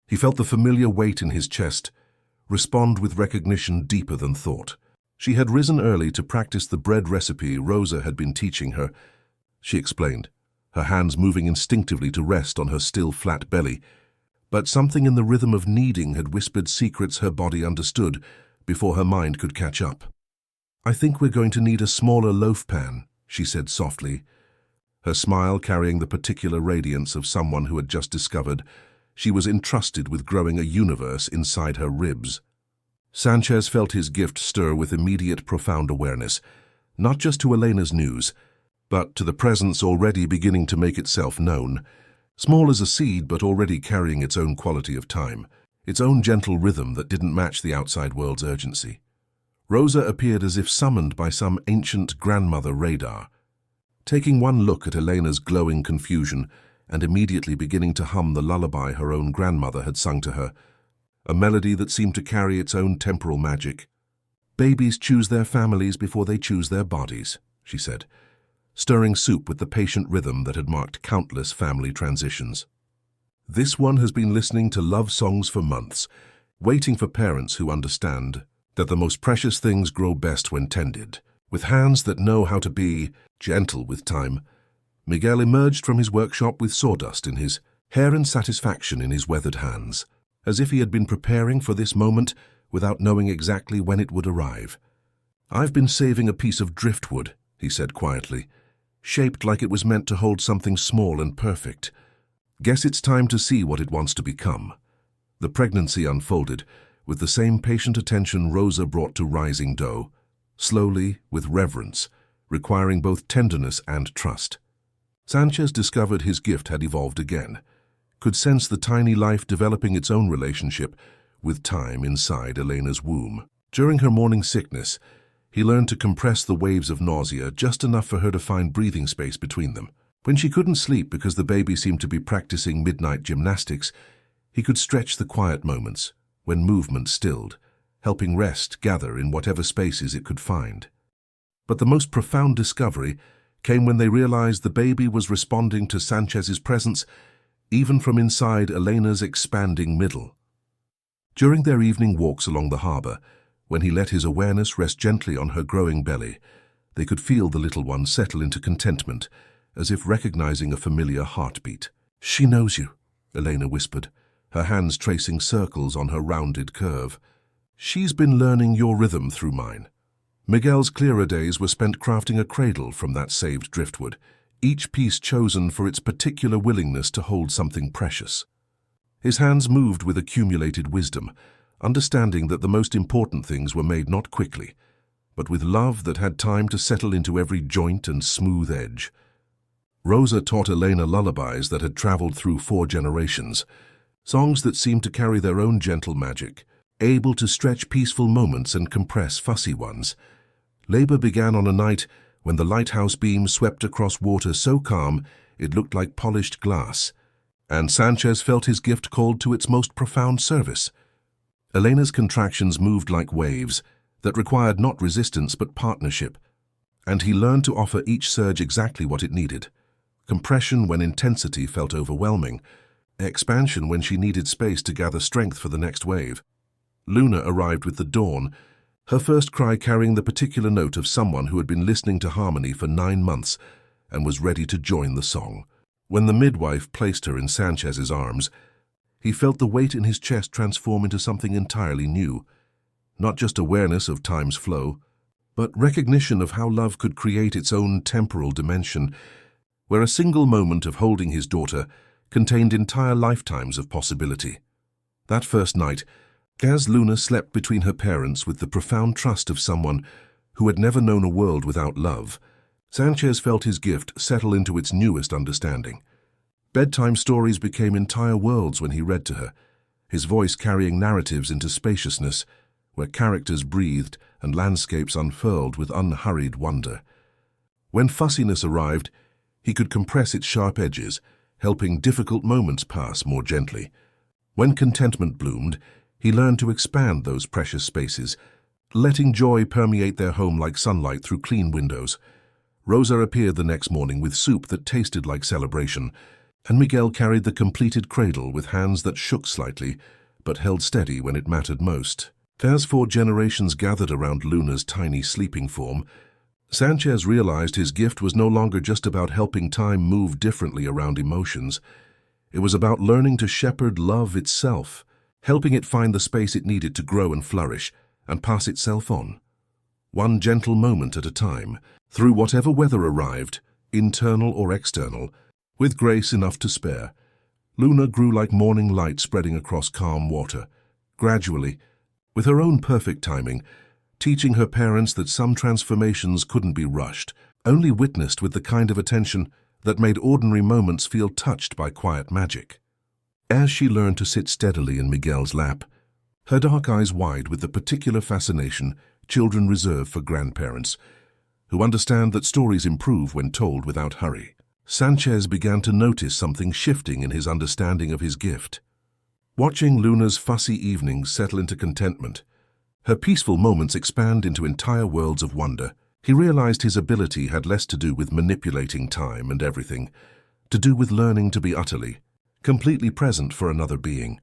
he felt the familiar weight in his chest respond with recognition deeper than thought. She had risen early to practice the bread recipe Rosa had been teaching her, she explained, her hands moving instinctively to rest on her still flat belly. But something in the rhythm of kneading had whispered secrets her body understood before her mind could catch up. "I think we're going to need a smaller loaf pan," she said softly, her smile carrying the particular radiance of someone who had just discovered she was entrusted with growing a universe inside her ribs. Sanchez felt his gift stir with immediate profound awareness, not just to Elena's news, but to the presence already beginning to make itself known, small as a seed but already carrying its own quality of time, its own gentle rhythm that didn't match the outside world's urgency. Rosa appeared as if summoned by some ancient grandmother radar, taking one look at Elena's glowing confusion and immediately beginning to hum the lullaby her own grandmother had sung to her, a melody that seemed to carry its own temporal magic. "Babies choose their families before they choose their bodies," she said, stirring soup with the patient rhythm that had marked countless family transitions. "This one has been listening to love songs for months, waiting for parents who understand that the most precious things grow best when tended, with hands that know how to be gentle with time." Miguel emerged from his workshop with sawdust in his hair and satisfaction in his weathered hands, as if he had been preparing for this moment without knowing exactly when it would arrive. "I've been saving a piece of driftwood," he said quietly, "shaped like it was meant to hold something small and perfect. Guess it's time to see what it wants to become." The pregnancy unfolded with the same patient attention Rosa brought to rising dough, slowly, with reverence, requiring both tenderness and trust. Sanchez discovered his gift had evolved again, could sense the tiny life developing its own relationship with time inside Elena's womb. During her morning sickness, he learned to compress the waves of nausea just enough for her to find breathing space between them. When she couldn't sleep because the baby seemed to be practicing midnight gymnastics, he could stretch the quiet moments when movement stilled, helping rest gather in whatever spaces it could find. But the most profound discovery came when they realized the baby was responding to Sanchez's presence even from inside Elena's expanding middle. During their evening walks along the harbor, when he let his awareness rest gently on her growing belly, they could feel the little one settle into contentment, as if recognizing a familiar heartbeat. "She knows you," Elena whispered, her hands tracing circles on her rounded curve. "She's been learning your rhythm through mine." Miguel's clearer days were spent crafting a cradle from that saved driftwood, each piece chosen for its particular willingness to hold something precious. His hands moved with accumulated wisdom, understanding that the most important things were made not quickly, but with love that had time to settle into every joint and smooth edge. Rosa taught Elena lullabies that had traveled through 4 generations, songs that seemed to carry their own gentle magic, able to stretch peaceful moments and compress fussy ones. Labor began on a night when the lighthouse beam swept across water so calm it looked like polished glass, and Sanchez felt his gift called to its most profound service. Elena's contractions moved like waves that required not resistance but partnership, and he learned to offer each surge exactly what it needed: compression when intensity felt overwhelming, expansion when she needed space to gather strength for the next wave. Luna arrived with the dawn, her first cry carrying the particular note of someone who had been listening to harmony for 9 months and was ready to join the song. When the midwife placed her in Sanchez's arms, he felt the weight in his chest transform into something entirely new. Not just awareness of time's flow, but recognition of how love could create its own temporal dimension, where a single moment of holding his daughter contained entire lifetimes of possibility. That first night, as Luna slept between her parents with the profound trust of someone who had never known a world without love, Sanchez felt his gift settle into its newest understanding. Bedtime stories became entire worlds when he read to her, his voice carrying narratives into spaciousness, where characters breathed and landscapes unfurled with unhurried wonder. When fussiness arrived, he could compress its sharp edges, helping difficult moments pass more gently. When contentment bloomed, he learned to expand those precious spaces, letting joy permeate their home like sunlight through clean windows. Rosa appeared the next morning with soup that tasted like celebration, and Miguel carried the completed cradle with hands that shook slightly, but held steady when it mattered most. As 4 generations gathered around Luna's tiny sleeping form, Sanchez realized his gift was no longer just about helping time move differently around emotions. It was about learning to shepherd love itself, helping it find the space it needed to grow and flourish, and pass itself on. One gentle moment at a time, through whatever weather arrived, internal or external, with grace enough to spare. Luna grew like morning light spreading across calm water, gradually, with her own perfect timing, teaching her parents that some transformations couldn't be rushed, only witnessed with the kind of attention that made ordinary moments feel touched by quiet magic. As she learned to sit steadily in Miguel's lap, her dark eyes wide with the particular fascination children reserve for grandparents, who understand that stories improve when told without hurry, Sanchez began to notice something shifting in his understanding of his gift. Watching Luna's fussy evenings settle into contentment, her peaceful moments expand into entire worlds of wonder, he realized his ability had less to do with manipulating time and everything, to do with learning to be utterly, completely present for another being.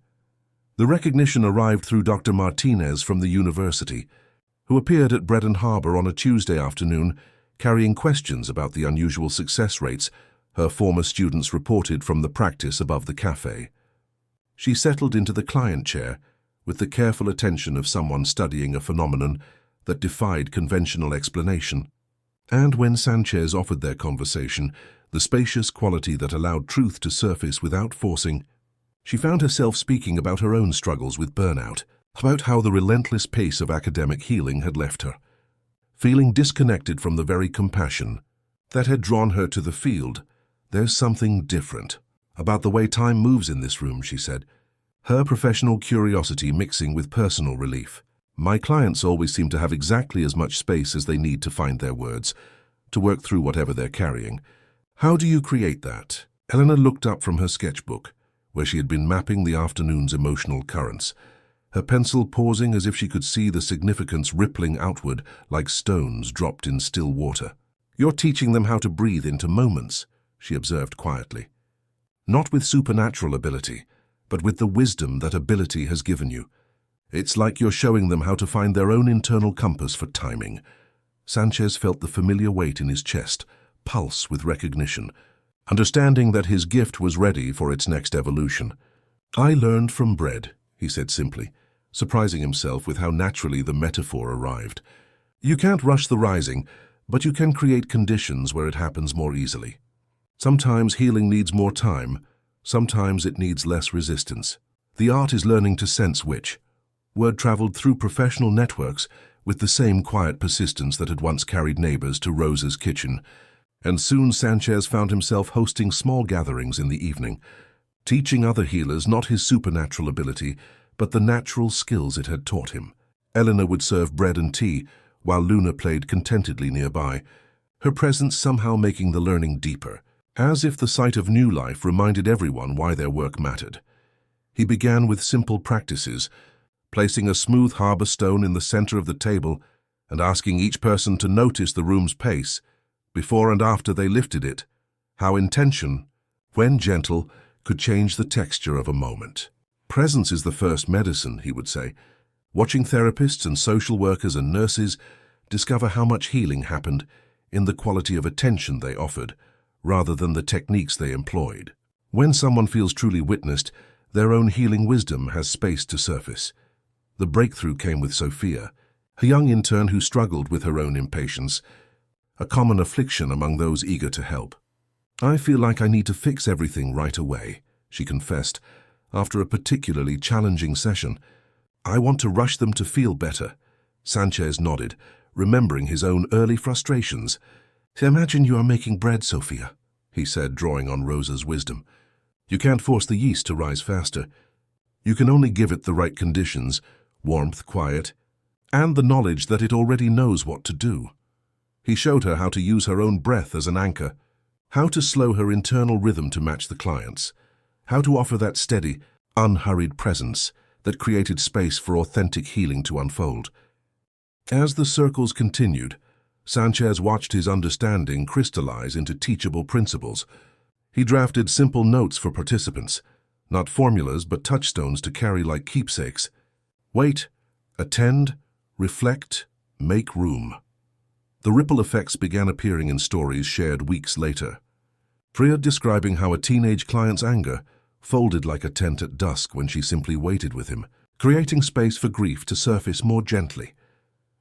The recognition arrived through Dr. Martinez from the university, who appeared at Breton Harbor on a Tuesday afternoon, carrying questions about the unusual success rates her former students reported from the practice above the cafe. She settled into the client chair with the careful attention of someone studying a phenomenon that defied conventional explanation. And when Sanchez offered their conversation the spacious quality that allowed truth to surface without forcing, she found herself speaking about her own struggles with burnout, about how the relentless pace of academic healing had left her, feeling disconnected from the very compassion that had drawn her to the field. "There's something different about the way time moves in this room," she said, her professional curiosity mixing with personal relief. "My clients always seem to have exactly as much space as they need to find their words, to work through whatever they're carrying. How do you create that?" Eleanor looked up from her sketchbook, where she had been mapping the afternoon's emotional currents, her pencil pausing as if she could see the significance rippling outward like stones dropped in still water. "You're teaching them how to breathe into moments," she observed quietly. "Not with supernatural ability, but with the wisdom that ability has given you. It's like you're showing them how to find their own internal compass for timing." Sanchez felt the familiar weight in his chest pulse with recognition, understanding that his gift was ready for its next evolution. "I learned from bread," he said simply, surprising himself with how naturally the metaphor arrived. "You can't rush the rising, but you can create conditions where it happens more easily. Sometimes healing needs more time, sometimes it needs less resistance. The art is learning to sense which." Word traveled through professional networks with the same quiet persistence that had once carried neighbors to Rosa's kitchen, and soon Sanchez found himself hosting small gatherings in the evening, teaching other healers not his supernatural ability, but the natural skills it had taught him. Eleanor would serve bread and tea, while Luna played contentedly nearby, her presence somehow making the learning deeper, as if the sight of new life reminded everyone why their work mattered. He began with simple practices, placing a smooth harbor stone in the center of the table and asking each person to notice the room's pace, before and after they lifted it, how intention, when gentle, could change the texture of a moment. Presence is the first medicine, he would say. Watching therapists and social workers and nurses discover how much healing happened in the quality of attention they offered, rather than the techniques they employed. When someone feels truly witnessed, their own healing wisdom has space to surface. The breakthrough came with Sophia, a young intern who struggled with her own impatience, a common affliction among those eager to help. "I feel like I need to fix everything right away," she confessed, after a particularly challenging session. "I want to rush them to feel better." Sanchez nodded, remembering his own early frustrations. "Imagine you are making bread, Sophia," he said, drawing on Rosa's wisdom. "You can't force the yeast to rise faster. You can only give it the right conditions, warmth, quiet, and the knowledge that it already knows what to do." He showed her how to use her own breath as an anchor, how to slow her internal rhythm to match the client's, how to offer that steady, unhurried presence that created space for authentic healing to unfold. As the circles continued, Sanchez watched his understanding crystallize into teachable principles. He drafted simple notes for participants, not formulas but touchstones to carry like keepsakes. Wait, attend, reflect, make room. The ripple effects began appearing in stories shared weeks later. Priya describing how a teenage client's anger folded like a tent at dusk when she simply waited with him, creating space for grief to surface more gently.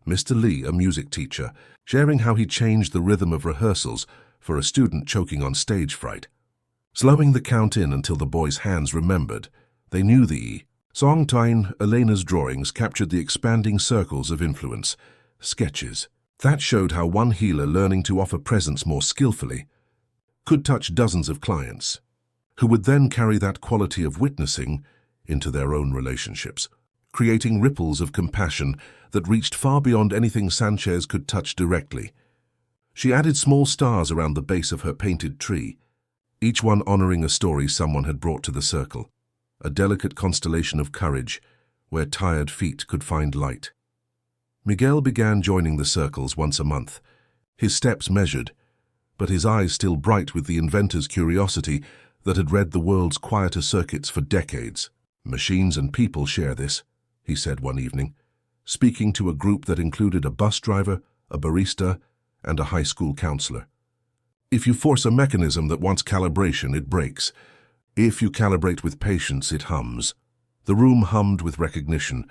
Mr. Lee, a music teacher, sharing how he changed the rhythm of rehearsals for a student choking on stage fright. Slowing the count in until the boys' hands remembered. They knew the E. Song Tyne, Elena's drawings captured the expanding circles of influence, sketches. That showed how one healer learning to offer presence more skillfully could touch dozens of clients, who would then carry that quality of witnessing into their own relationships, creating ripples of compassion that reached far beyond anything Sanchez could touch directly. She added small stars around the base of her painted tree, each one honoring a story someone had brought to the circle, a delicate constellation of courage where tired feet could find light. Miguel began joining the circles once a month, his steps measured, but his eyes still bright with the inventor's curiosity that had read the world's quieter circuits for decades. "Machines and people share this," he said one evening, speaking to a group that included a bus driver, a barista, and a high school counselor. "If you force a mechanism that wants calibration, it breaks. If you calibrate with patience, it hums." The room hummed with recognition.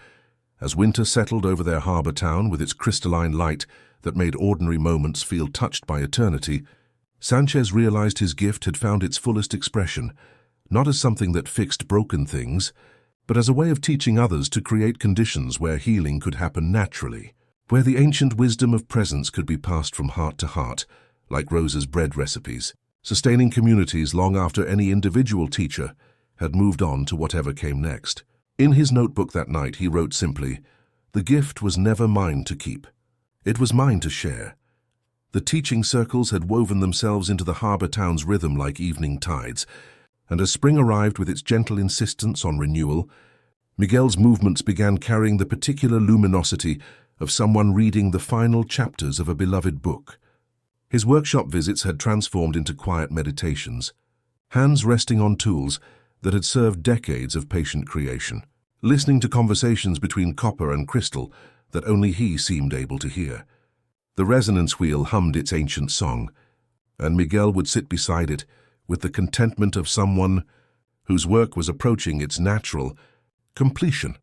As winter settled over their harbor town with its crystalline light that made ordinary moments feel touched by eternity, Sanchez realized his gift had found its fullest expression, not as something that fixed broken things, but as a way of teaching others to create conditions where healing could happen naturally, where the ancient wisdom of presence could be passed from heart to heart, like Rosa's bread recipes, sustaining communities long after any individual teacher had moved on to whatever came next. In his notebook that night, he wrote simply, "The gift was never mine to keep. It was mine to share." The teaching circles had woven themselves into the harbor town's rhythm like evening tides, and as spring arrived with its gentle insistence on renewal, Miguel's movements began carrying the particular luminosity of someone reading the final chapters of a beloved book. His workshop visits had transformed into quiet meditations, hands resting on tools that had served decades of patient creation, listening to conversations between copper and crystal that only he seemed able to hear. The resonance wheel hummed its ancient song, and Miguel would sit beside it with the contentment of someone whose work was approaching its natural completion.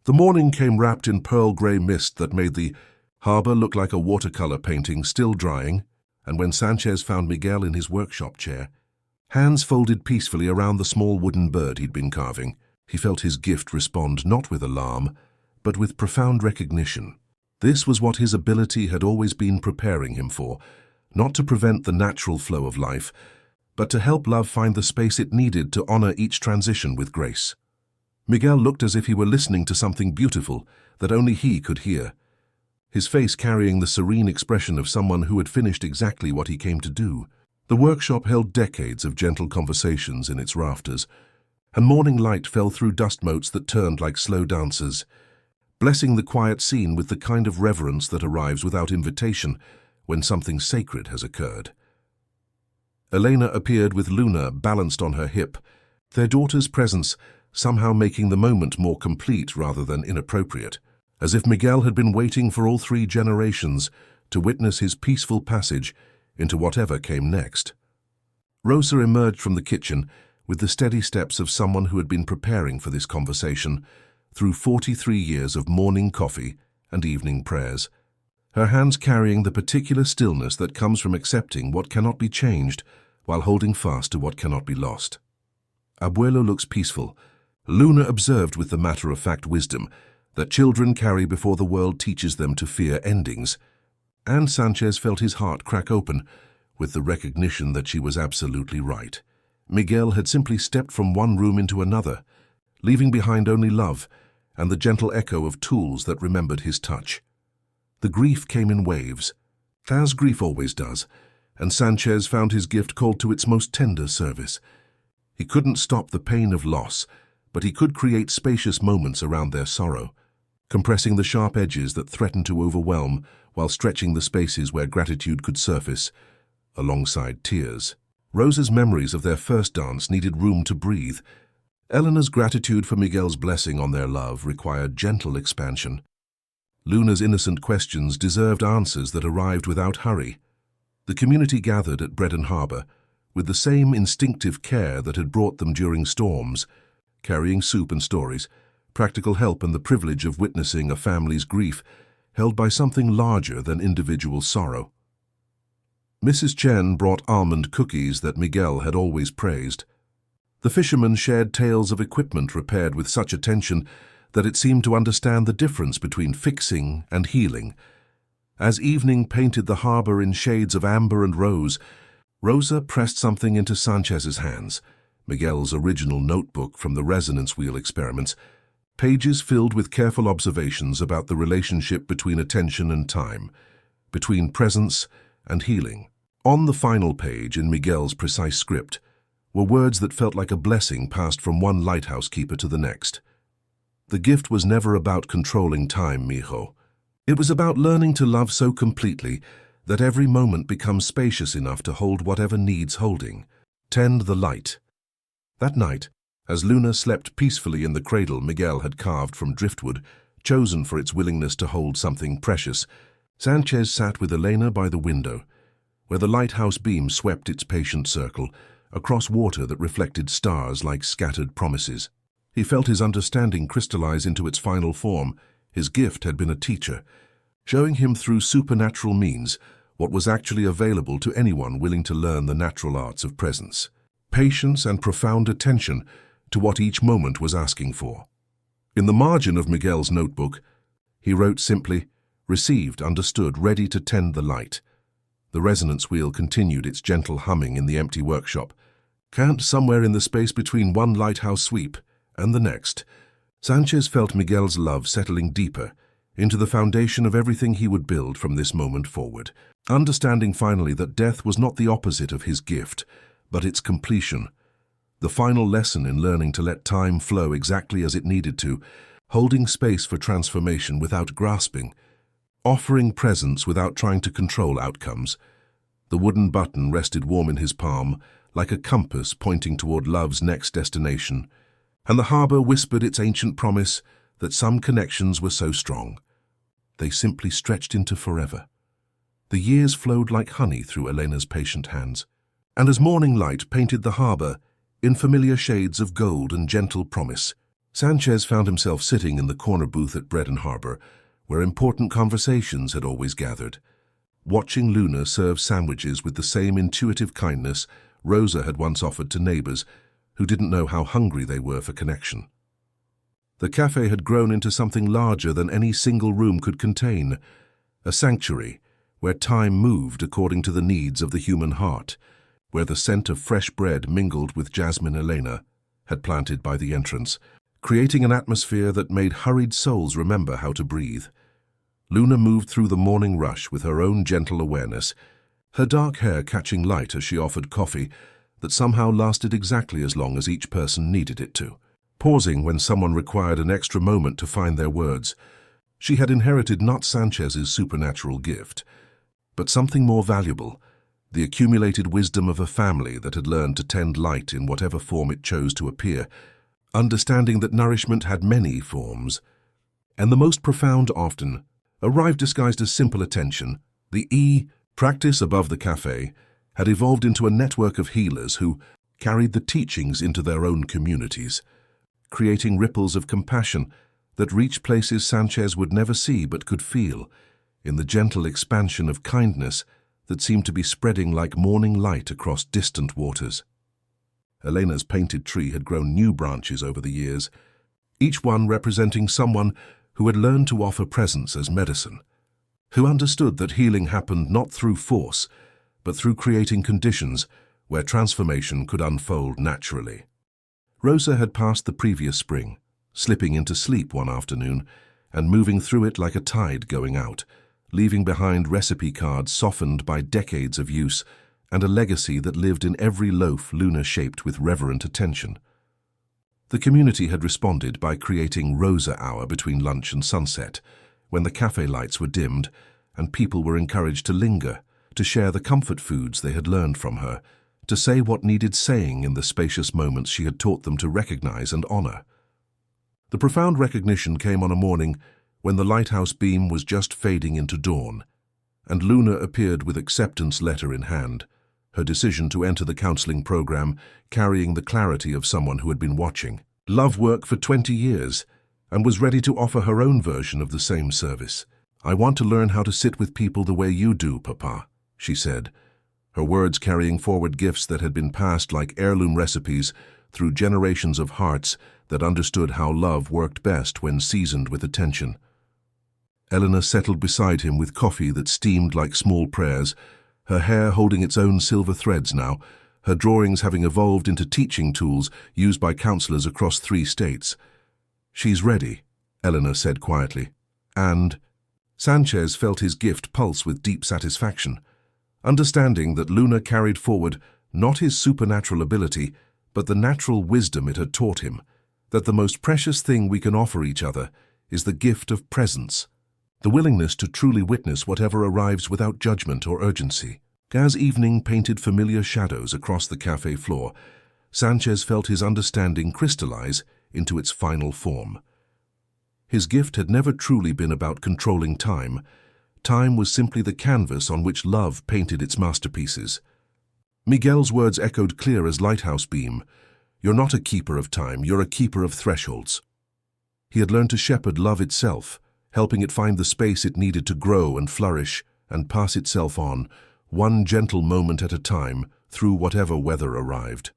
The morning came wrapped in pearl-gray mist that made the harbor look like a watercolor painting still drying, and when Sanchez found Miguel in his workshop chair, hands folded peacefully around the small wooden bird he'd been carving, he felt his gift respond not with alarm, but with profound recognition. This was what his ability had always been preparing him for, not to prevent the natural flow of life, but to help love find the space it needed to honor each transition with grace. Miguel looked as if he were listening to something beautiful that only he could hear, his face carrying the serene expression of someone who had finished exactly what he came to do. The workshop held decades of gentle conversations in its rafters, and morning light fell through dust motes that turned like slow dancers, blessing the quiet scene with the kind of reverence that arrives without invitation when something sacred has occurred. Elena appeared with Luna balanced on her hip, their daughter's presence somehow making the moment more complete rather than inappropriate, as if Miguel had been waiting for all 3 generations to witness his peaceful passage into whatever came next. Rosa emerged from the kitchen with the steady steps of someone who had been preparing for this conversation through 43 years of morning coffee and evening prayers, her hands carrying the particular stillness that comes from accepting what cannot be changed while holding fast to what cannot be lost. Abuelo looks peaceful. Luna observed with the matter-of-fact wisdom that children carry before the world teaches them to fear endings, and Sanchez felt his heart crack open with the recognition that she was absolutely right. Miguel had simply stepped from one room into another, leaving behind only love and the gentle echo of tools that remembered his touch. The grief came in waves, as grief always does, and Sanchez found his gift called to its most tender service. He couldn't stop the pain of loss, but he could create spacious moments around their sorrow, compressing the sharp edges that threatened to overwhelm while stretching the spaces where gratitude could surface, alongside tears. Rosa's memories of their first dance needed room to breathe. Elena's gratitude for Miguel's blessing on their love required gentle expansion. Luna's innocent questions deserved answers that arrived without hurry. The community gathered at Bread and Harbor with the same instinctive care that had brought them during storms, carrying soup and stories, practical help and the privilege of witnessing a family's grief held by something larger than individual sorrow. Mrs. Chen brought almond cookies that Miguel had always praised. The fishermen shared tales of equipment repaired with such attention that it seemed to understand the difference between fixing and healing. As evening painted the harbor in shades of amber and rose, Rosa pressed something into Sanchez's hands, Miguel's original notebook from the resonance wheel experiments, pages filled with careful observations about the relationship between attention and time, between presence and healing. On the final page, in Miguel's precise script, were words that felt like a blessing passed from one lighthouse keeper to the next. The gift was never about controlling time, mijo. It was about learning to love so completely that every moment becomes spacious enough to hold whatever needs holding. Tend the light. That night, as Luna slept peacefully in the cradle Miguel had carved from driftwood, chosen for its willingness to hold something precious, Sanchez sat with Elena by the window, where the lighthouse beam swept its patient circle, across water that reflected stars like scattered promises. He felt his understanding crystallize into its final form. His gift had been a teacher, showing him through supernatural means what was actually available to anyone willing to learn the natural arts of presence. Patience and profound attention to what each moment was asking for. In the margin of Miguel's notebook, he wrote simply, "Received, understood, ready to tend the light." The resonance wheel continued its gentle humming in the empty workshop. Somewhere in the space between one lighthouse sweep and the next, Sanchez felt Miguel's love settling deeper into the foundation of everything he would build from this moment forward, understanding finally that death was not the opposite of his gift, but its completion. The final lesson in learning to let time flow exactly as it needed to, holding space for transformation without grasping, offering presence without trying to control outcomes. The wooden button rested warm in his palm, like a compass pointing toward love's next destination, and the harbor whispered its ancient promise that some connections were so strong they simply stretched into forever. The years flowed like honey through Elena's patient hands, and as morning light painted the harbor in familiar shades of gold and gentle promise, Sanchez found himself sitting in the corner booth at Bread and Harbor, where important conversations had always gathered. Watching Luna serve sandwiches with the same intuitive kindness Rosa had once offered to neighbors who didn't know how hungry they were for connection. The cafe had grown into something larger than any single room could contain, a sanctuary where time moved according to the needs of the human heart, where the scent of fresh bread mingled with jasmine Elena had planted by the entrance, creating an atmosphere that made hurried souls remember how to breathe. Luna moved through the morning rush with her own gentle awareness, her dark hair catching light as she offered coffee that somehow lasted exactly as long as each person needed it to. Pausing when someone required an extra moment to find their words, she had inherited not Sanchez's supernatural gift, but something more valuable, the accumulated wisdom of a family that had learned to tend light in whatever form it chose to appear, understanding that nourishment had many forms, and the most profound often arrived disguised as simple attention. The practice above the cafe had evolved into a network of healers who carried the teachings into their own communities, creating ripples of compassion that reached places Sanchez would never see but could feel, in the gentle expansion of kindness that seemed to be spreading like morning light across distant waters. Elena's painted tree had grown new branches over the years, each one representing someone who had learned to offer presence as medicine, who understood that healing happened not through force, but through creating conditions where transformation could unfold naturally. Rosa had passed the previous spring, slipping into sleep one afternoon and moving through it like a tide going out, leaving behind recipe cards softened by decades of use and a legacy that lived in every loaf Luna shaped with reverent attention. The community had responded by creating Rosa Hour between lunch and sunset, when the cafe lights were dimmed and people were encouraged to linger, to share the comfort foods they had learned from her, to say what needed saying in the spacious moments she had taught them to recognize and honor. The profound recognition came on a morning when the lighthouse beam was just fading into dawn, and Luna appeared with acceptance letter in hand, her decision to enter the counseling program carrying the clarity of someone who had been watching love work for 20 years and was ready to offer her own version of the same service. "I want to learn how to sit with people the way you do, Papa," she said, her words carrying forward gifts that had been passed like heirloom recipes through generations of hearts that understood how love worked best when seasoned with attention. Elena settled beside him with coffee that steamed like small prayers, her hair holding its own silver threads now, her drawings having evolved into teaching tools used by counselors across 3 states. "She's ready," Elena said quietly, and Sanchez felt his gift pulse with deep satisfaction, understanding that Luna carried forward not his supernatural ability, but the natural wisdom it had taught him, that the most precious thing we can offer each other is the gift of presence, the willingness to truly witness whatever arrives without judgment or urgency. As evening painted familiar shadows across the cafe floor, Sanchez felt his understanding crystallize into its final form. His gift had never truly been about controlling time. Time was simply the canvas on which love painted its masterpieces. Miguel's words echoed clear as lighthouse beam. "You're not a keeper of time, you're a keeper of thresholds." He had learned to shepherd love itself, helping it find the space it needed to grow and flourish and pass itself on, one gentle moment at a time, through whatever weather arrived.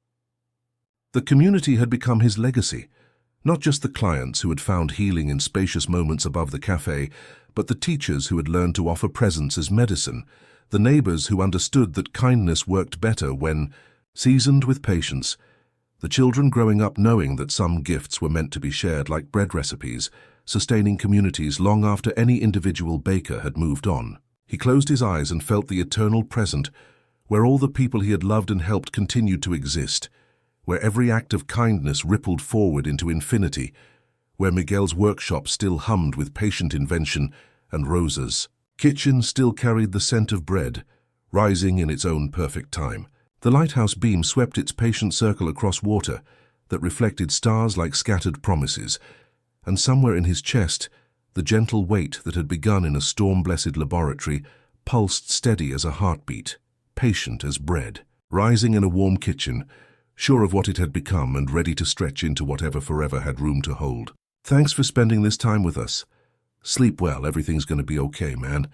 The community had become his legacy, not just the clients who had found healing in spacious moments above the cafe, but the teachers who had learned to offer presence as medicine, the neighbors who understood that kindness worked better when seasoned with patience, the children growing up knowing that some gifts were meant to be shared like bread recipes, sustaining communities long after any individual baker had moved on. He closed his eyes and felt the eternal present, where all the people he had loved and helped continued to exist, where every act of kindness rippled forward into infinity, where Miguel's workshop still hummed with patient invention and Rosa's kitchen still carried the scent of bread, rising in its own perfect time. The lighthouse beam swept its patient circle across water that reflected stars like scattered promises, and somewhere in his chest, the gentle weight that had begun in a storm-blessed laboratory pulsed steady as a heartbeat, patient as bread, rising in a warm kitchen, sure of what it had become and ready to stretch into whatever forever had room to hold. "Thanks for spending this time with us. Sleep well, everything's going to be okay, man."